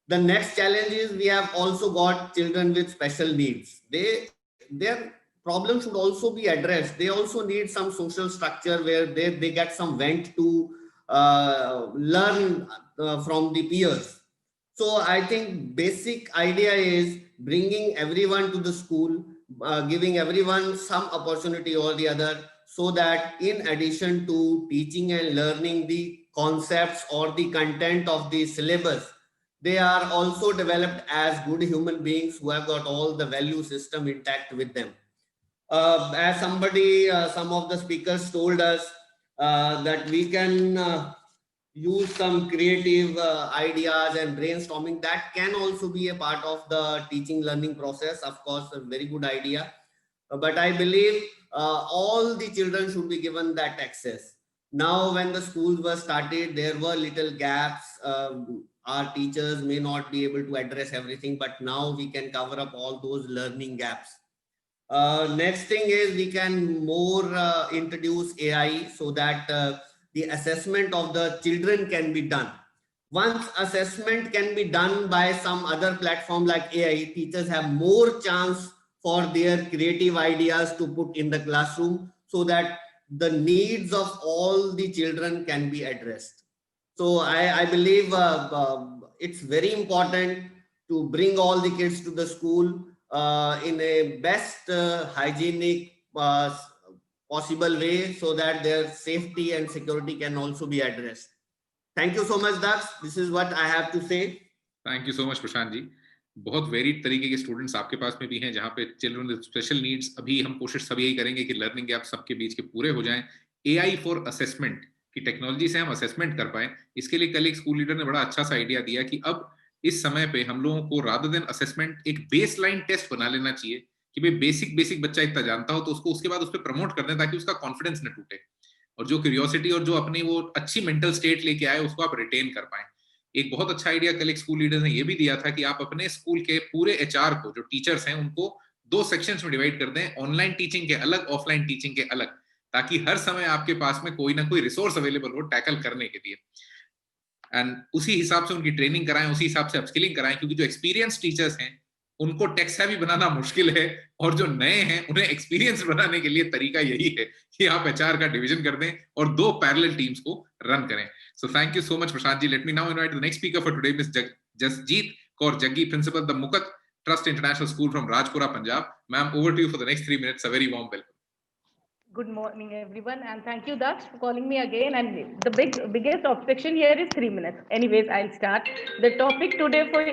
Speaker 9: The next challenge is, we have also got children with special needs. Their problems should also be addressed. They also need some social structure where they get some vent to learn from the peers. So I think basic idea is bringing everyone to the school, giving everyone some opportunity or the other, so that in addition to teaching and learning the concepts or the content of the syllabus, they are also developed as good human beings who have got all the value system intact with them. As some of the speakers told us, that we can use some creative ideas and brainstorming. That can also be a part of the teaching learning process. Of course, a very good idea. But I believe all the children should be given that access. Now, when the schools were started, there were little gaps. Our teachers may not be able to address everything, but now we can cover up all those learning gaps. Next thing is, we can more introduce AI, so that the assessment of the children can be done. Once assessment can be done by some other platform like AI, teachers have more chance for their creative ideas to put in the classroom, so that the needs of all the children can be addressed. So I believe it's very important to bring all the kids to the school in a best hygienic possible way, so that their safety and security can also be addressed. Thank you so much, Dax. This is what I have to say.
Speaker 1: Thank you so much, Prashant ji. बहुत varied तरीके के students आपके पास में भी हैं, जहाँ पे children with special needs. अभी हम कोशिश सब यही करेंगे कि लर्निंग गैप सबके बीच के पूरे हो जाएं. AI फॉर असेसमेंट की टेक्नोलॉजी से हम असेसमेंट कर पाए, इसके लिए कल एक स्कूल लीडर ने बड़ा अच्छा सा आइडिया दिया कि अब इस समय पे हम लोगों को रादर देन असेसमेंट एक बेसलाइन टेस्ट बना लेना चाहिए कि भाई बेसिक बच्चा इतना जानता हो तो उसको उसके बाद उस पर प्रमोट कर दें, ताकि उसका कॉन्फिडेंस न टूटे, और जो क्यूरियोसिटी और जो अपनी वो अच्छी मेंटल स्टेट लेके आए उसको आप रिटेन कर पाए. एक बहुत अच्छा आइडिया कल एक स्कूल लीडर ने ये भी दिया था कि आप अपने स्कूल के पूरे HR को, जो टीचर्स हैं, उनको 2 सेक्शंस में डिवाइड कर दें, ऑनलाइन टीचिंग के अलग, ऑफलाइन टीचिंग के अलग, ताकि हर समय आपके पास में कोई ना कोई रिसोर्स अवेलेबल हो टैकल करने के लिए. एंड उसी हिसाब से उनकी ट्रेनिंग कराएं, उसी हिसाब से अपस्किलिंग कराएं, क्योंकि जो एक्सपीरियंस टीचर्स हैं उनको टेक सेवी बनाना मुश्किल है, और जो नए हैं उन्हें एक्सपीरियंस बनाने के लिए तरीका यही है कि आप HR का डिवीजन कर दें और 2 पैरेलल टीम्स को रन करें. So thank you so much, Prashant ji. Let me now invite the next speaker for today, Ms. Jasjeet Kaur Jaggi, Principal, the Mukat Trust International School from Rajpura, Punjab. Ma'am, over to you for the next 3 minutes. A very warm welcome.
Speaker 10: Good morning, everyone, and thank you, Daksh, for calling me again. And the biggest objection here is 3 minutes. Anyways, I'll start. The topic today for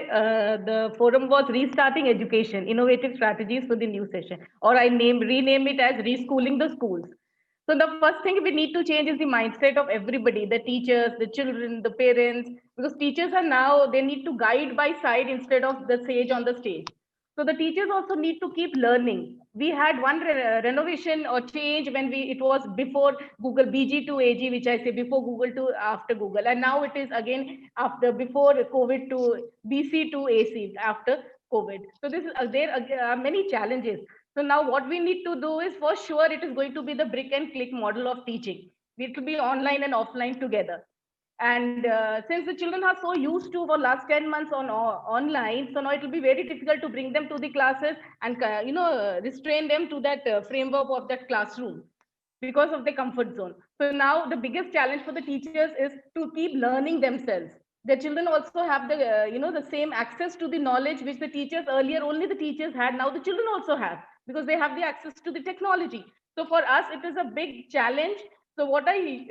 Speaker 10: the forum was restarting education, innovative strategies for the new session, or I rename it as reschooling the schools. So the first thing we need to change is the mindset of everybody, the teachers, the children, the parents, because teachers are now, they need to guide by side instead of the sage on the stage. So the teachers also need to keep learning. We had one renovation or change when it was before Google, BG to AG, which I say before Google to after Google. And now it is again before COVID to BC to AC after COVID. So there are many challenges. So now what we need to do is, for sure, it is going to be the brick and click model of teaching. It will be online and offline together. And since the children are so used to for last 10 months on online, so now it will be very difficult to bring them to the classes and restrain them to that framework of that classroom because of the comfort zone. So now the biggest challenge for the teachers is to keep learning themselves. The children also have the the same access to the knowledge which the teachers earlier only the teachers had. Now the children also have, because they have the access to the technology. So for us, it is a big challenge. So what I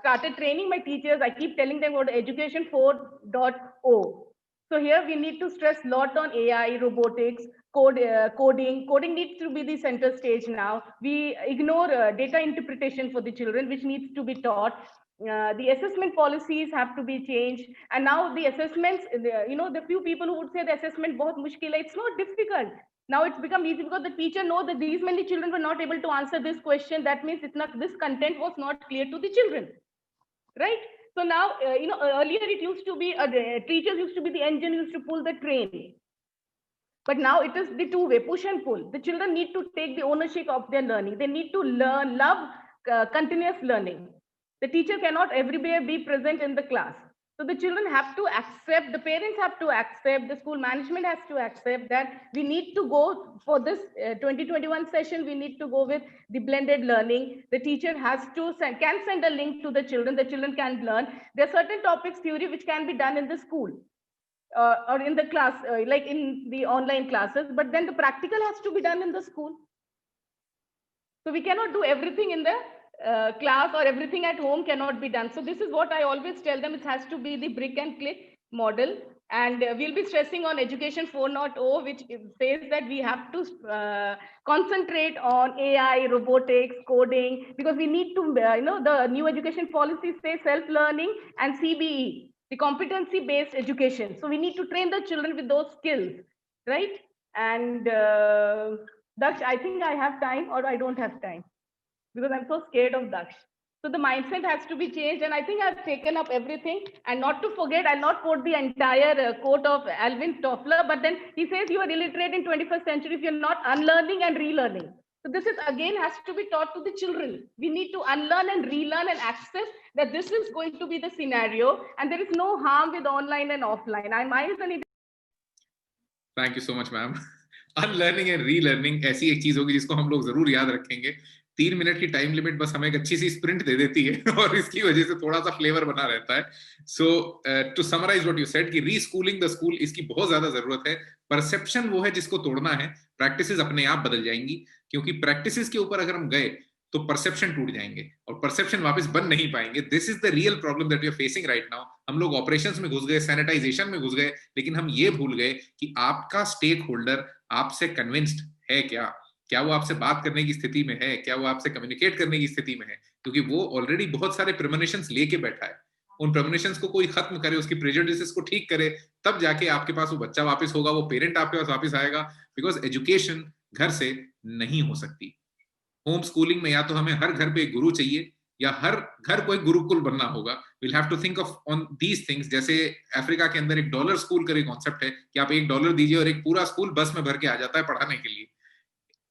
Speaker 10: started training my teachers, I keep telling them about Education 4.0. So here we need to stress a lot on AI, robotics, coding. Coding needs to be the center stage now. We ignore data interpretation for the children, which needs to be taught. The assessment policies have to be changed. And now the assessments, the few people who would say the assessment bahut mushkil hai, it's not difficult. Now it's become easy because the teacher knows that these many children were not able to answer this question. That means this content was not clear to the children, right? So now, earlier it used to be, teachers used to be the engine, used to pull the train. But now it is the two-way, push and pull. The children need to take the ownership of their learning. They need to love continuous learning. The teacher cannot everywhere be present in the class. So the children have to accept, the parents have to accept, the school management has to accept that we need to go for this 2021 session, we need to go with the blended learning. The teacher can send a link to the children can learn. There are certain topics, theory, which can be done in the school or in the class, like in the online classes, but then the practical has to be done in the school. So we cannot do everything in the class, or everything at home cannot be done. So this is what I always tell them, it has to be the brick and click model. And we'll be stressing on Education 4.0, which says that we have to concentrate on AI, robotics, coding, because we need to, the new education policies say self-learning and CBE, the competency-based education. So we need to train the children with those skills, right? And Daksh, I think I have time or I don't have time, because I'm so scared of Daksh. So the mindset has to be changed, and I think I've taken up everything. And not to forget, I'll not quote the entire quote of Alvin Toffler, but then he says you are illiterate in 21st century if you're not unlearning and relearning. So this is again has to be taught to the children. We need to unlearn and relearn and accept that this is going to be the scenario, and there is no harm with online and offline.
Speaker 1: Thank you so much, ma'am. Unlearning and relearning ऐसी एक चीज होगी जिसको हम लोग जरूर याद रखेंगे. 3 मिनट की टाइम लिमिट बस हमें एक अच्छी सी स्प्रिंट दे देती है और इसकी वजह से थोड़ा सा फ्लेवर बना रहता है. So to summarise what you said कि रीस्कूलिंग द स्कूल, इसकी बहुत ज्यादा जरूरत है. परसेप्शन वो है जिसको तोड़ना है. प्रैक्टिसेस अपने आप बदल जाएंगी, क्योंकि प्रैक्टिसेस के ऊपर अगर हम गए तो परसेप्शन टूट जाएंगे और परसेप्शन वापस बन नहीं पाएंगे. This is the real problem that we are facing right now. हम लोग ऑपरेशंस में घुस गए, सैनिटाइजेशन में घुस गए, लेकिन हम ये भूल गए कि आपका स्टेक होल्डर आपसे कन्विंस्ड है क्या वो आपसे बात करने की स्थिति में है, क्या वो आपसे कम्युनिकेट करने की स्थिति में है, क्योंकि वो ऑलरेडी बहुत सारे प्रेमोनिशंस लेके बैठा है. उन प्रेमोनिशंस को कोई खत्म करे, उसकी प्रेजुडिसेस को ठीक करे, तब जाके आपके पास वो बच्चा वापस होगा, वो पेरेंट आपके पास वापस आएगा. बिकॉज एजुकेशन घर से नहीं हो सकती. होम स्कूलिंग में या तो हमें हर घर पे एक गुरु चाहिए या हर घर को एक गुरुकुल बनना होगा. Will have to think of on these things. जैसे अफ्रीका के अंदर $1 स्कूल का कॉन्सेप्ट है कि आप $1 दीजिए और एक पूरा स्कूल बस में भर के आ जाता है पढ़ाने के लिए.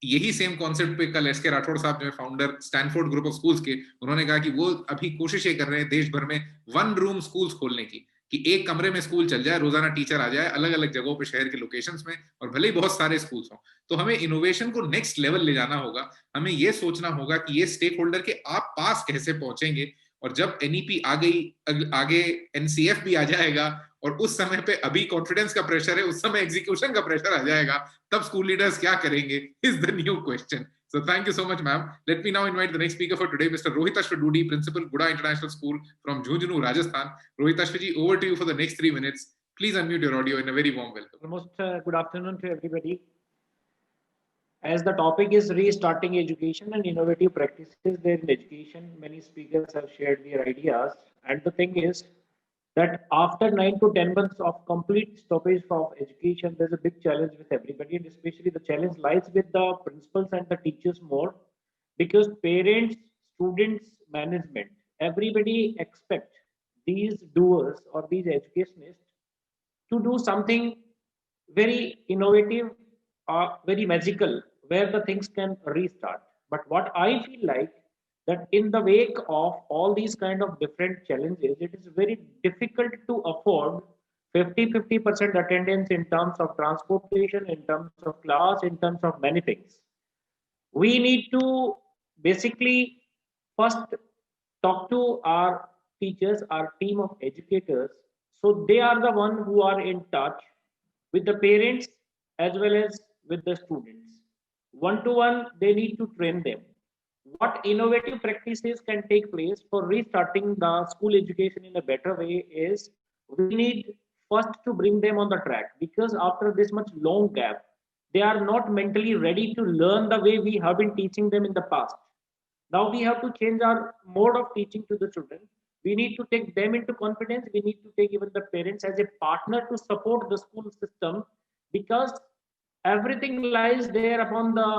Speaker 1: यही सेम कॉन्सेप्ट पे कल एस.के. राठौड़ साहब जो है founder Stanford group of schools के, उन्होंने कहा कि वो अभी कोशिशें कर रहे हैं देश भर में 1 रूम स्कूल्स खोलने की, कि एक कमरे में स्कूल चल जाए, रोजाना टीचर आ जाए अलग अलग जगहों पे शहर के लोकेशंस में, और भले ही बहुत सारे स्कूल्स हों. तो हमें इनोवेशन को नेक्स्ट लेवल ले जाना होगा. हमें ये सोचना होगा कि ये स्टेक होल्डर के आप पास कैसे पहुंचेंगे. और जब एनईपी आ गई, आगे एनसीएफ भी आ जाएगा, और उस समय पे अभी कॉन्फिडेंस का प्रेशर है, उस समय एग्जीक्यूशन का प्रेशर आ जाएगा, तब स्कूल लीडर्स क्या करेंगे is the new question. So thank you so much, ma'am. Let me now invite the next speaker for today, Mr. Rohitashva Dudi, Principal, Buda International School from Jhunjhunu, Rajasthan. Rohitashva ji, over to you for the next 3 minutes. Please unmute your audio and a very warm welcome.
Speaker 11: Almost good afternoon to everybody. As the topic is restarting education and innovative practices there in education, many speakers have shared their ideas. And the thing is that after 9 to 10 months of complete stoppage of education, there's a big challenge with everybody, and especially the challenge lies with the principals and the teachers more, because parents, students, management, everybody expect these doers or these educationists to do something very innovative or very magical, where the things can restart. But what I feel like, that in the wake of all these kind of different challenges, it is very difficult to afford 50% attendance in terms of transportation, in terms of class, in terms of many things. We need to basically first talk to our teachers, our team of educators, so they are the one who are in touch with the parents as well as with the students. One-to-one, they need to train them. What innovative practices can take place for restarting the school education in a better way is, we need first to bring them on the track, because after this much long gap, they are not mentally ready to learn the way we have been teaching them in the past. Now we have to change our mode of teaching to the children. We need to take them into confidence. We need to take even the parents as a partner to support the school system, because everything lies there upon the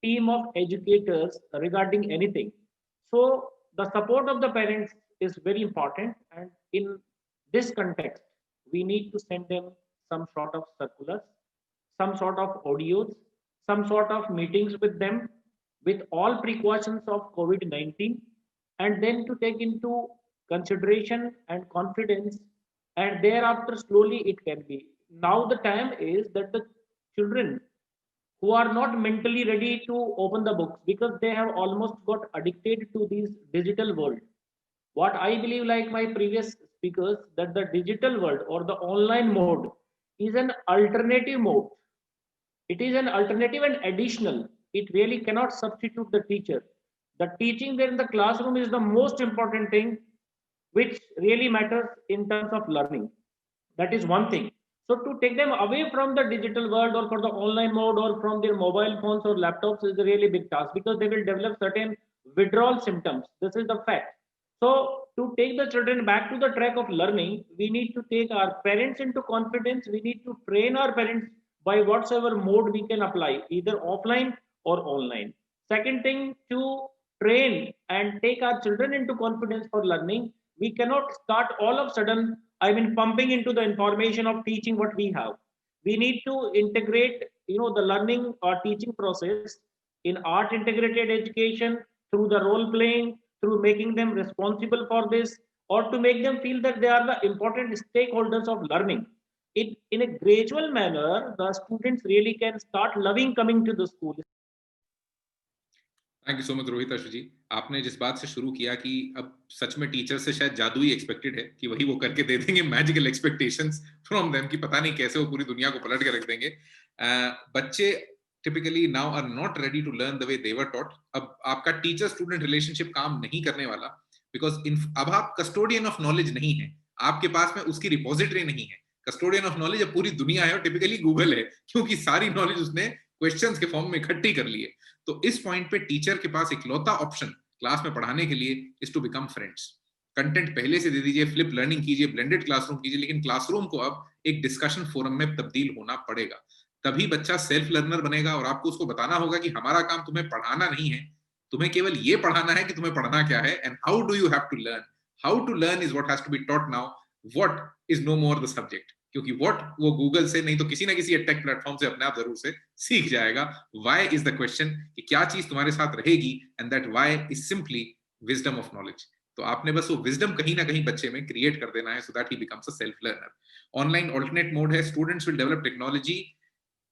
Speaker 11: team of educators regarding anything. So the support of the parents is very important, and in this context, we need to send them some sort of circulars, some sort of audios, some sort of meetings with them with all precautions of COVID-19, and then to take into consideration and confidence, and thereafter slowly it can be. Now the time is that the children who are not mentally ready to open the books, because they have almost got addicted to this digital world. What I believe, like my previous speakers, that the digital world or the online mode is an alternative mode. It is an alternative and additional. It really cannot substitute the teacher. The teaching there in the classroom is the most important thing which really matters in terms of learning. That is one thing. So to take them away from the digital world or for the online mode or from their mobile phones or laptops is a really big task, because they will develop certain withdrawal symptoms. This is the fact. So to take the children back to the track of learning, we need to take our parents into confidence. We need to train our parents by whatsoever mode we can apply, either offline or online. Second thing, to train and take our children into confidence for learning, we cannot start all of a sudden, pumping into the information of teaching what we have. We need to integrate, the learning or teaching process in art integrated education through the role playing, through making them responsible for this, or to make them feel that they are the important stakeholders of learning. In a gradual manner, the students really can start loving coming to the school.
Speaker 1: Thank you so much Rohit Ashu ji. आपने जिस बात से शुरू किया कि अब सच में teacher से शायद जादू ही एक्सपेक्टेड है कि वही वो करके दे देंगे, मैजिकल एक्सपेक्टेशंस फ्रॉम देम कि पता नहीं कैसे वो पूरी दुनिया को पलट के रख देंगे. बच्चे typically now are not ready to learn the way they were taught. अब आपका टीचर स्टूडेंट रिलेशनशिप काम नहीं करने वाला, बिकॉज अब आप कस्टोडियन ऑफ नॉलेज नहीं है, आपके पास में उसकी रिपोजिटरी नहीं है. कस्टोडियन ऑफ नॉलेज अब पूरी दुनिया है और टिपिकली गूगल है, क्योंकि सारी नॉलेज उसने क्वेश्चंस के फॉर्म में इकट्ठी कर ली है. तो इस पॉइंट पे टीचर के पास इकलौता ऑप्शन क्लास में पढ़ाने के लिए is to become friends. Content पहले से दे दीजिए, फ्लिप लर्निंग कीजिए, ब्लेंडेड क्लासरूम कीजिए, लेकिन क्लासरूम को अब एक डिस्कशन फोरम में तब्दील होना पड़ेगा. तभी बच्चा सेल्फ लर्नर बनेगा और आपको उसको बताना होगा कि हमारा काम तुम्हें पढ़ाना नहीं है, तुम्हें केवल ये पढ़ाना है कि तुम्हें पढ़ना क्या है, and how do you have to learn. How to learn is what has to be taught now. What is no more the subject, क्योंकि व्हाट वो गूगल से नहीं तो किसी ना किसी टेक प्लेटफॉर्म से अपने आप जरूर से सीख जाएगा. व्हाई इज द क्वेश्चन, कि क्या चीज तुम्हारे साथ रहेगी, and that why is simply wisdom of knowledge. तो आपने बस वो विजडम कहीं ना कहीं बच्चे में क्रिएट कर देना है, so that he becomes a self learner. Online alternate mode है, students will develop technology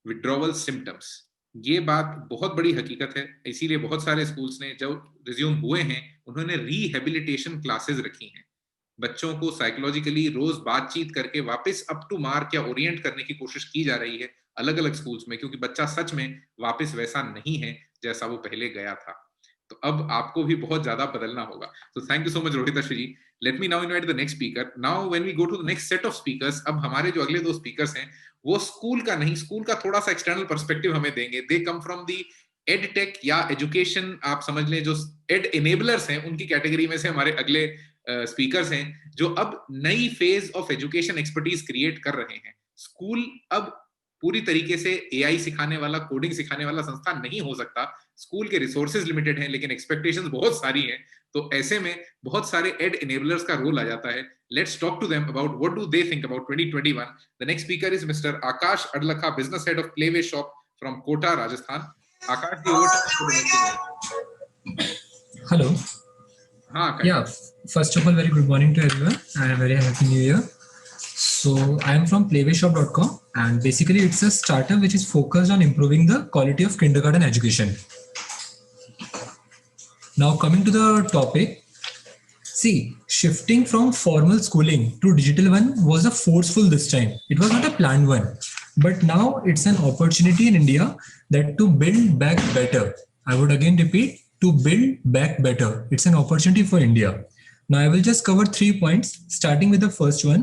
Speaker 1: withdrawal symptoms. ये बात बहुत बड़ी हकीकत है, इसीलिए बहुत सारे स्कूल्स ने जो रिज्यूम हुए हैं उन्होंने रिहेबिलिटेशन क्लासेस रखी हैं. बच्चों को साइकोलॉजिकली रोज बातचीत करके वापस अप टू मार्क या ओरिएंट करने की कोशिश की जा रही है अलग अलग स्कूल्स में, क्योंकि बच्चा सच में वापस वैसा नहीं है जैसा वो पहले गया था. तो अब आपको भी बहुत ज्यादा बदलना होगा. तो thank you so much Rohit Ashu ji. Let me now invite the next speaker. Now when we go to the next set of speakers, अब हमारे जो अगले दो स्पीकर्स हैं वो स्कूल का नहीं, स्कूल का थोड़ा सा एक्सटर्नल पर्सपेक्टिव हमें देंगे. They come from the ed tech या एजुकेशन, आप समझ लें जो एड एनेबलर्स हैं उनकी कैटेगरी में से हमारे अगले स्पीकर्स हैं, जो अब नई phase of education expertise create कर रहे हैं. स्कूल अब पूरी तरीके से एआई सिखाने वाला, कोडिंग सिखाने वाला संस्थान नहीं हो सकता. स्कूल के रिसोर्सेज लिमिटेड हैं, लेकिन एक्सपेक्टेशंस बहुत सारी हैं. तो ऐसे में बहुत सारे एड एनेबलर्स का रोल आ जाता है. Let's talk to them about what do they think about 2021. The next speaker is mister Akash Adlakha, business head of playway shop from Kota, Rajasthan. Akash ji, over to you.
Speaker 12: Hello. Yeah, first of all, very good morning to everyone and a very happy new year. So I am from playwayshop.com, and basically it's a startup which is focused on improving the quality of kindergarten education. Now coming to the topic, see, shifting from formal schooling to digital one was a forceful this time. It was not a planned one, but now it's an opportunity in India that to build back better. I would again repeat, to build back better. It's an opportunity for India. Now I will just cover 3 points, starting with the first one,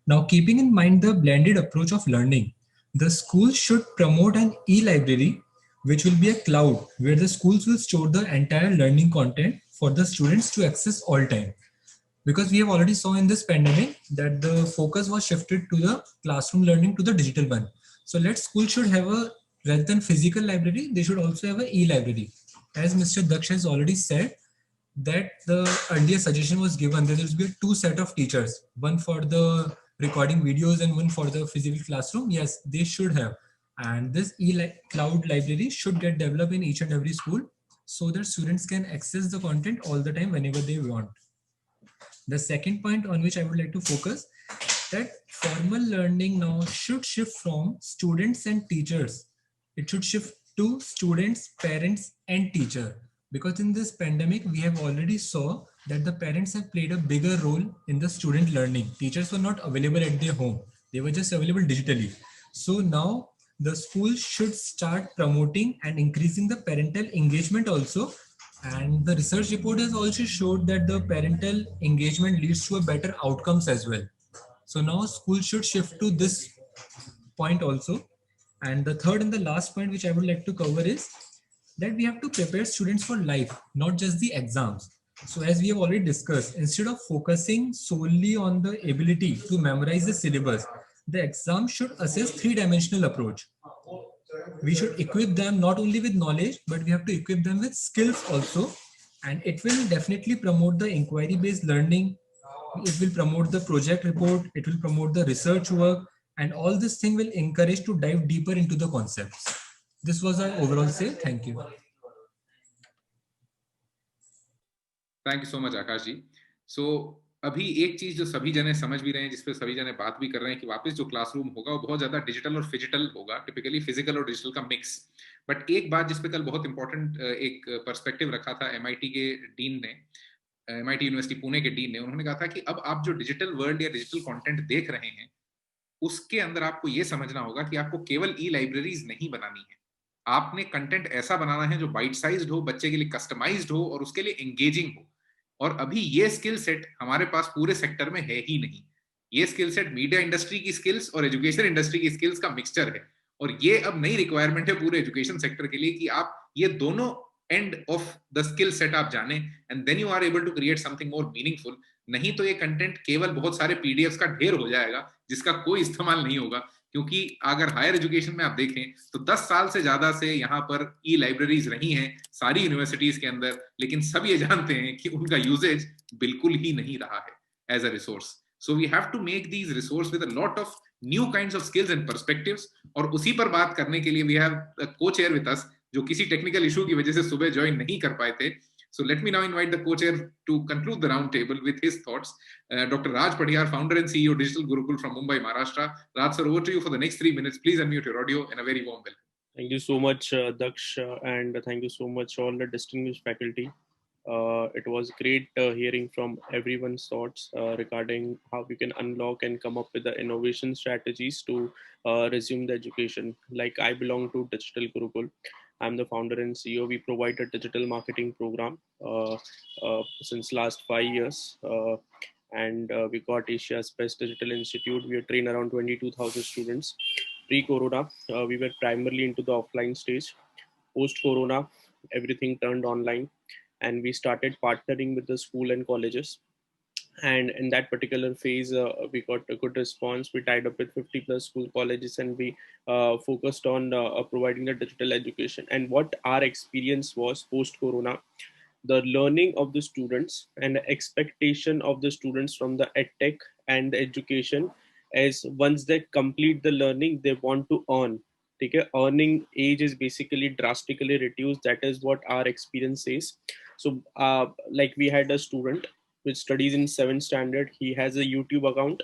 Speaker 12: Now, keeping in mind the blended approach of learning, the schools should promote an e-library, which will be a cloud where the schools will store the entire learning content for the students to access all time. Because we have already saw in this pandemic that the focus was shifted to the classroom learning to the digital one. So school should have a, rather than physical library, they should also have a e-library. As Mr. Daksh has already said, that the earlier suggestion was given that there will be two set of teachers, one for the recording videos and one for the physical classroom. Yes, they should have. And this cloud library should get developed in each and every school so that students can access the content all the time whenever they want. The second point on which I would like to focus, that formal learning now should shift from students and teachers. It should shift to students, parents, and teacher. Because in this pandemic, we have already saw that the parents have played a bigger role in the student learning. Teachers were not available at their home. They were just available digitally. So now the school should start promoting and increasing the parental engagement also. And the research report has also showed that the parental engagement leads to a better outcomes as well. So now school should shift to this point also. And the third and the last point which I would like to cover is that we have to prepare students for life, not just the exams. So as we have already discussed, instead of focusing solely on the ability to memorize the syllabus, the exam should assess three-dimensional approach. We should equip them not only with knowledge, but we have to equip them with skills also. And it will definitely promote the inquiry-based learning. It will promote the project report. It will promote the research work. And all this thing will encourage to dive deeper into the concepts. This was our overall say. Thank you.
Speaker 1: Thank you so much, Akash ji. So, अभी एक चीज जो सभी जने समझ भी रहे हैं, जिस पे सभी जने बात भी कर रहे हैं कि वापस जो क्लासरूम होगा वो बहुत ज्यादा डिजिटल और फिजिकल होगा, टिपिकली फिजिकल और डिजिटल का मिक्स. बट एक बात जिस पे कल बहुत इंपॉर्टेंट एक पर्सपेक्टिव रखा था MIT के डीन ने, MIT यूनिवर्सिटी पुणे के डीन ने, उन्होंने कहा था कि अब आप जो डिजिटल वर्ल्ड या डिजिटल कंटेंट देख रहे हैं उसके अंदर आपको ये समझना होगा कि आपको केवल ई-लाइब्रेरीज नहीं बनानी है, आपने कंटेंट ऐसा बनाना है जो बाइट साइज्ड हो, बच्चे के लिए कस्टमाइज्ड हो और उसके लिए एंगेजिंग हो. और अभी ये स्किल सेट हमारे पास पूरे सेक्टर में है ही नहीं. ये स्किल सेट मीडिया इंडस्ट्री की स्किल्स और एजुकेशन इंडस्ट्री की स्किल्स का मिक्सचर है. और ये अब नई रिक्वायरमेंट है पूरे एजुकेशन सेक्टर के लिए कि आप ये दोनों end of the skill set आप जाने, and then you are able to create something more meaningful. नहीं तो ये कंटेंट केवल बहुत सारे पीडीएफ्स का ढेर हो जाएगा जिसका कोई इस्तेमाल नहीं होगा. क्योंकि अगर हायर एजुकेशन में आप देखें तो 10 साल से ज्यादा से यहाँ पर ई लाइब्रेरीज रही हैं सारी यूनिवर्सिटीज के अंदर, लेकिन सब ये जानते हैं कि उनका यूजेज बिल्कुल ही नहीं रहा है as a resource. So we have to make these resource with a lot of new kinds of skills and perspectives. और उसी पर बात करने के लिए we have co-chair with us, जो किसी टेक्निकल इशू की वजह से सुबह ज्वाइन नहीं कर पाए थे. So let me now invite the co-chair to conclude the roundtable with his thoughts. Dr. Raj Padhiyar, founder and CEO Digital Gurukul from Mumbai, Maharashtra. Raj sir, over to you for the next 3 minutes. Please unmute your audio and a very warm welcome.
Speaker 13: Thank you so much, Daksh, and thank you so much all the distinguished faculty. It was great hearing from everyone's thoughts regarding how we can unlock and come up with the innovation strategies to resume the education. Like I belong to Digital Gurukul. I'm the founder and CEO. We provide a digital marketing program since last 5 years. And we got Asia's best digital institute. We train around 22,000 students. Pre-Corona, we were primarily into the offline stage. Post-Corona, everything turned online. And we started partnering with the school and colleges. And in that particular phase, we got a good response. We tied up with 50 plus school colleges and we focused on providing the digital education. And what our experience was post-Corona, the learning of the students and the expectation of the students from the EdTech and the education is once they complete the learning, they want to earn. Okay? Earning age is basically drastically reduced. That is what our experience is. So like we had a student which studies in 7th standard. He has a YouTube account.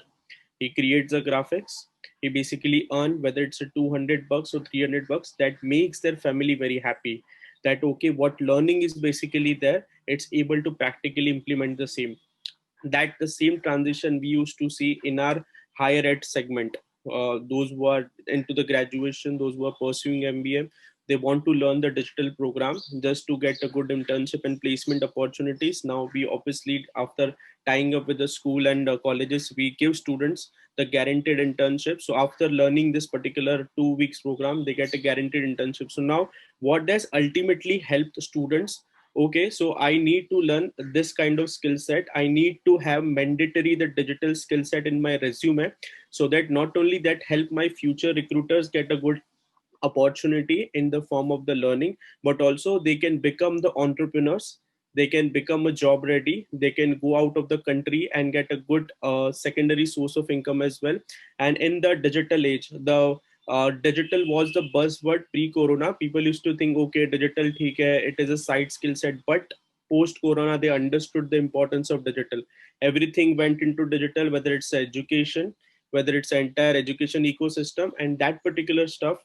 Speaker 13: He creates the graphics. He basically earn whether it's a $200 or $300. That makes their family very happy. That okay, what learning is basically there, it's able to practically implement the same. That the same transition we used to see in our higher ed segment. Those who are into the graduation, those who are pursuing MBA, they want to learn the digital program just to get a good internship and placement opportunities. Now we obviously, after tying up with the school and colleges, we give students the guaranteed internship. So after learning this particular 2 weeks program, they get a guaranteed internship. So now what does ultimately help the students? Okay, so I need to learn this kind of skill set. I need to have mandatory the digital skill set in my resume, so that not only that help my future recruiters get a good opportunity in the form of the learning, but also they can become the entrepreneurs. They can become a job ready. They can go out of the country and get a good secondary source of income as well. And in the digital age, the digital was the buzzword pre-corona. People used to think, okay, digital theek hai, it is a side skill set. But post-corona, they understood the importance of digital. Everything went into digital, whether it's education, whether it's the entire education ecosystem, and that particular stuff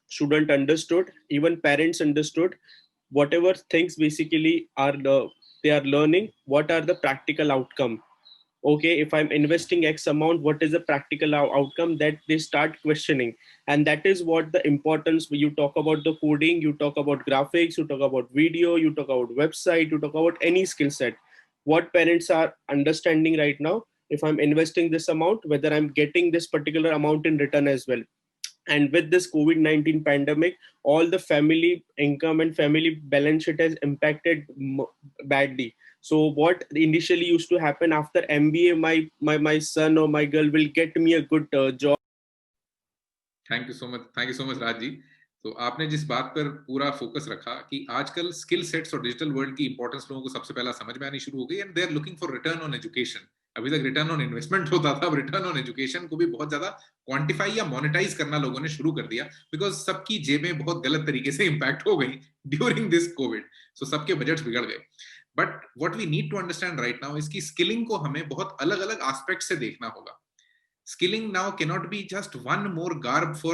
Speaker 13: student understood, even parents understood. Whatever things basically are they are learning, what are the practical outcome. Okay, if I'm investing X amount, what is the practical outcome, that they start questioning. And that is what the importance, you talk about the coding, you talk about graphics, you talk about video, you talk about website, you talk about any skill set. What parents are understanding right now, if I'm investing this amount, whether I'm getting this particular amount in return as well. And with this COVID-19 pandemic, all the family income and family balance sheet has impacted badly. So what initially used to happen after MBA, my son or my girl will get me a good job.
Speaker 1: Thank you so much, Raj ji. तो आपने जिस बात पर पूरा focus रखा कि आजकल skill sets और डिजिटल वर्ल्ड की इंपॉर्टेंस लोगों को सबसे पहला समझ में आनी शुरू हो गई, and they are looking for return on education. अभी तक रिटर्न ऑन इन्वेस्टमेंट होता था, अब रिटर्न ऑन एजुकेशन को भी बहुत ज्यादा क्वांटिफाई या मोनेटाइज करना लोगों ने शुरू कर दिया, बिकॉज सबकी जेबें बहुत गलत तरीके से इंपैक्ट हो गई ड्यूरिंग दिस कोविड. सो सबके बजट्स बिगड़ गए. But what we need to understand right now is कि स्किलिंग को हमें बहुत अलग अलग एस्पेक्ट से देखना होगा. Skilling now cannot be just one more garb for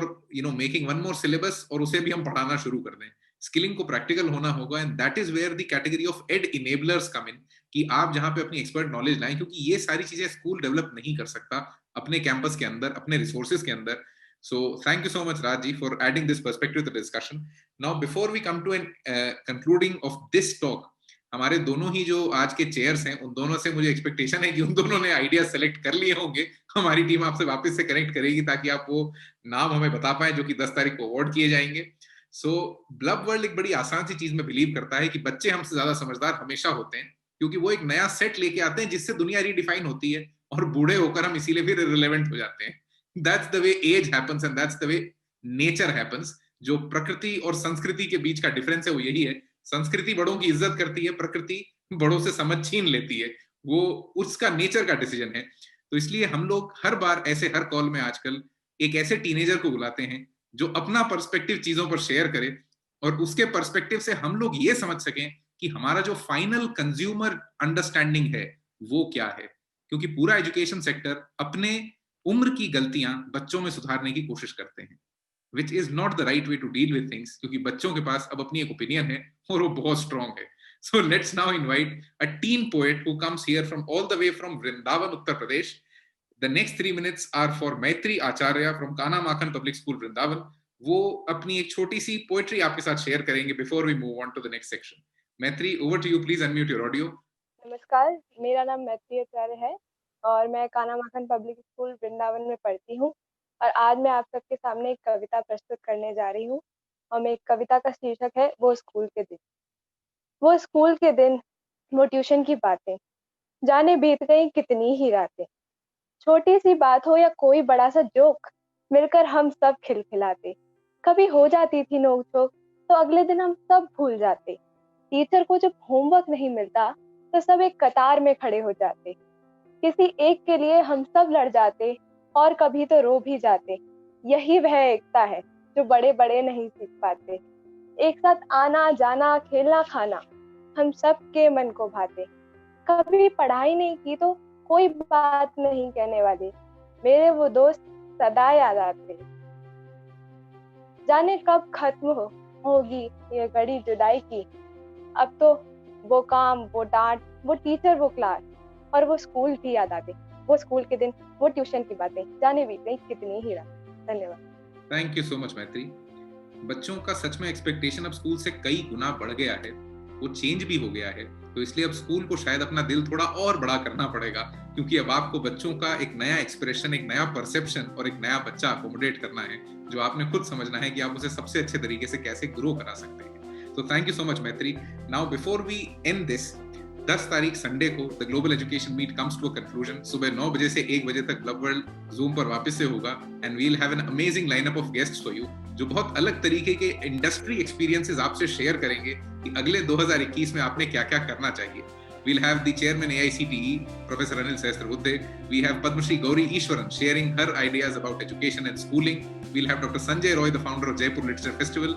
Speaker 1: making one more syllabus और उसे भी हम पढ़ाना शुरू कर दें. Skilling को practical होना होगा, and that is where the category of ed enablers come in. कि आप जहां पे अपनी expert knowledge लाएं, क्योंकि ये सारी चीजें स्कूल डेवलप नहीं कर सकता अपने कैंपस के अंदर, अपने रिसोर्सेज के अंदर. So thank you so much, Raj ji, for adding this perspective to the discussion. Now, before we come to an concluding of this talk, हमारे दोनों ही जो आज के चेयर्स हैं, उन दोनों से मुझे एक्सपेक्टेशन है कि उन दोनों ने आइडिया सेलेक्ट कर लिए होंगे. हमारी टीम आपसे वापस से कनेक्ट करेगी ताकि आप वो नाम हमें बता पाए जो कि 10 तारीख को अवार्ड किए जाएंगे. सो ब्लब वर्ल्ड एक बड़ी आसान सी चीज में बिलीव करता है कि बच्चे हमसे ज्यादा समझदार हमेशा होते हैं, क्योंकि वो एक नया सेट लेके आते हैं जिससे दुनिया रीडिफाइन होती है, और बूढ़े होकर हम इसीलिए फिर इररिलेवेंट हो जाते हैं. That's the way age happens and that's the way nature happens. जो प्रकृति और संस्कृति के बीच का डिफरेंस है वो यही है. संस्कृति बड़ों की इज्जत करती है, प्रकृति बड़ों से समझ छीन लेती है. वो उसका नेचर का डिसीजन है. तो इसलिए हम लोग हर बार ऐसे हर कॉल में आजकल एक ऐसे टीनेजर को बुलाते हैं जो अपना पर्सपेक्टिव चीजों पर शेयर करे, और उसके पर्सपेक्टिव से हम लोग ये समझ सकें कि हमारा जो फाइनल कंज्यूमर अंडरस्टैंडिंग है वो क्या है. क्योंकि पूरा एजुकेशन सेक्टर अपने उम्र की गलतियां बच्चों में सुधारने की कोशिश करते हैं, which is not the right way to deal with things, क्योंकि बच्चों के पास अब अपनी एक ओपिनियन है और वो बहुत स्ट्रॉन्ग है. So let's now invite a teen poet who comes here from all the way from Vrindavan, Uttar Pradesh. The next 3 minutes are for Maitri Acharya from Kana Makhan Public School, Vrindavan. वो अपनी एक छोटी सी poetry आपके साथ share करेंगे before we move on to the next section. Maitri, over to you. Please unmute your audio.
Speaker 14: नमस्कार, मेरा नाम मैत्री आचार्य है और मैं काना माखन पब्लिक स्कूल वृंदावन में पढ़ती हूँ. और आज मैं आप सबके सामने एक कविता प्रस्तुत करने जा रही हूँ, और मेरी कविता का शीर्षक है वो स्कूल के दिन. वो स्कूल के दिन, वो ट्यूशन की बातें, जाने बीत गई कितनी ही रातें. छोटी सी बात हो या कोई बड़ा सा जोक, मिलकर हम सब खिलखिलाते. कभी हो जाती थी नोक-झोंक तो अगले दिन हम सब भूल जाते. टीचर को जब होमवर्क नहीं मिलता तो सब एक कतार में खड़े हो जाते. किसी एक के लिए हम सब लड़ जाते और कभी तो रो भी जाते. यही वह एकता है जो बड़े बड़े नहीं सीख पाते. एक साथ आना जाना खेलना खाना हम सब के मन को भाते. कभी पढ़ाई नहीं की तो कोई बात नहीं कहने वाले, मेरे वो दोस्त सदा याद आते. जाने कब खत्म होगी ये घड़ी जुदाई की. अब तो वो काम, वो डांट, वो टीचर, वो क्लास और वो स्कूल भी याद आते. वो स्कूल के दिन, वो ट्यूशन की बातें, जाने बीत गई कितनी ही रात. धन्यवाद.
Speaker 1: Thank you so much, Maitri. बच्चों का सच में एक्सपेक्टेशन अब स्कूल से कई गुना बढ़ गया है, वो चेंज भी हो गया है। तो इसलिए अब स्कूल को शायद अपना दिल थोड़ा और बड़ा करना पड़ेगा, क्योंकि अब आपको बच्चों का एक नया एक्सप्रेशन, एक नया परसेप्शन और एक नया बच्चा अकोमोडेट करना है, जो आपने खुद समझना है कि आप उसे सबसे अच्छे तरीके से कैसे ग्रो करा सकते हैं। तो thank you so much Maitri. Now before we end this, 10 तारीख संडे को the global education meet comes to a conclusion. सुबह 9 बजे से 1 बजे तक ब्लब वर्ल्ड जूम पर वापस से होगा and we will have an amazing lineup of guests for you, जो बहुत अलग तरीके के इंडस्ट्री एक्सपीरियंसेस आपसे शेयर करेंगे कि अगले 2021 में आपने क्या क्या करना चाहिए। We'll have the chairman AICTE, Professor Anil Sahasrabudhe. We have Padma Shri Gauri Ishwaran sharing her ideas about education and schooling. We'll have Dr. Sanjay Roy, the founder of Jaipur Literature Festival.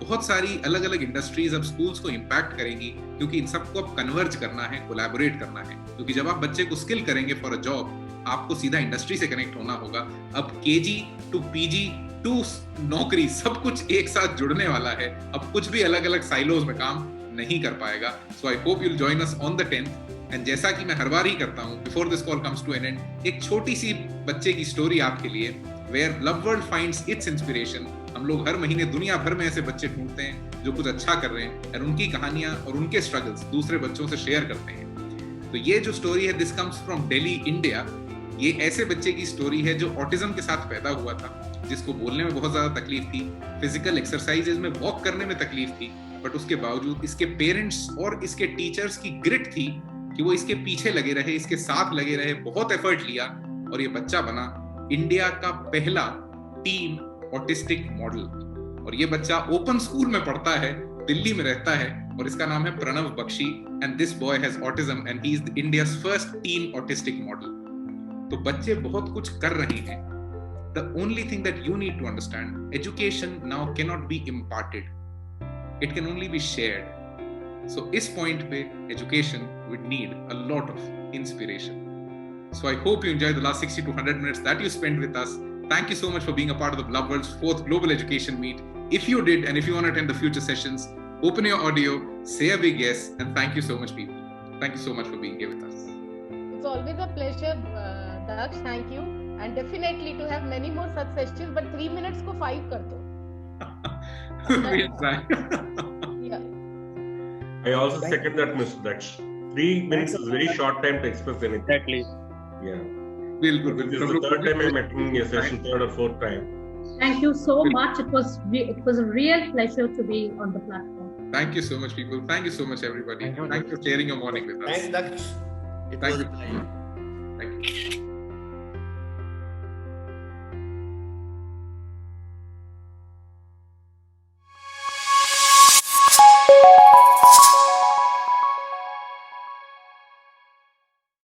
Speaker 1: बहुत सारी अलग अलग industries अब schools को impact करेंगी, क्योंकि इन सबको अब कन्वर्ज करना है, कोलैबोरेट करना है। क्योंकि जब आप बच्चे को स्किल करेंगे फॉर अ जॉब, आपको सीधा इंडस्ट्री से कनेक्ट होना होगा। अब केजी टू पीजी टू नौकरी सब कुछ एक साथ जुड़ने वाला है। अब कुछ भी अलग अलग साइलोज में काम नहीं कर पाएगा। So I hope you'll join us on the 10th। And जैसा कि मैं हर बार ही करता हूं, before this call comes to an end, एक छोटी सी बच्चे की स्टोरी आपके लिए, where blub world finds its inspiration. हम लोग हर महीने दुनिया भर में ऐसे बच्चे ढूंढते हैं जो कुछ अच्छा कर रहे हैं, और उनकी कहानियां और उनके स्ट्रगल्स दूसरे बच्चों से शेयर करते हैं। तो ये जो स्टोरी है, this comes from Delhi, India. ये ऐसे बच्चे की स्टोरी है जो ऑटिज्म के साथ पैदा हुआ था, जिसको बोलने में बहुत ज्यादा तकलीफ थी, फिजिकल एक्सरसाइजेज में वॉक करने में तकलीफ थी, बट उसके बावजूद इसके पेरेंट्स और इसके टीचर्स की ग्रिट थी कि वो इसके पीछे लगे रहे, इसके साथ लगे रहे, बहुत एफर्ट लिया, और ये बच्चा बना इंडिया का पहला टीन ऑटिस्टिक मॉडल। और ये बच्चा ओपन स्कूल में पढ़ता है, दिल्ली में रहता है, और इसका नाम है Pranav Bakshi. And this boy has autism and he is India's first teen autistic model. तो बच्चे बहुत कुछ कर रहे हैं। The only thing that you need to understand, education now cannot be imparted. It can only be shared. So इस point पे education would need a lot of inspiration. So I hope you enjoyed the last 60 to 100 minutes that you spent with us. Thank you so much for being a part of the Blub World's 4th Global Education Meet. If you did, and if you want to attend the future sessions, open your audio, say a big yes, and thank you so much, people. Thank you so much for being here with us.
Speaker 10: It's always a pleasure, Daksh. Thank you. And definitely to have many more such sessions, but 3 minutes को 5 कर दो.
Speaker 1: We'll try.
Speaker 10: Yeah.
Speaker 8: I also second that, Mr. Daksh. 3 minutes is very short time to express anything.
Speaker 13: Exactly.
Speaker 8: Yeah.
Speaker 1: This
Speaker 8: is the third time I'm attending a session, third or fourth time.
Speaker 4: Thank you so much. It was a real pleasure to be on the platform.
Speaker 1: Thank you so much, people. Thank you so much, everybody. Thank you for sharing your morning with us.
Speaker 9: Thanks, Daksh. It was a pleasure.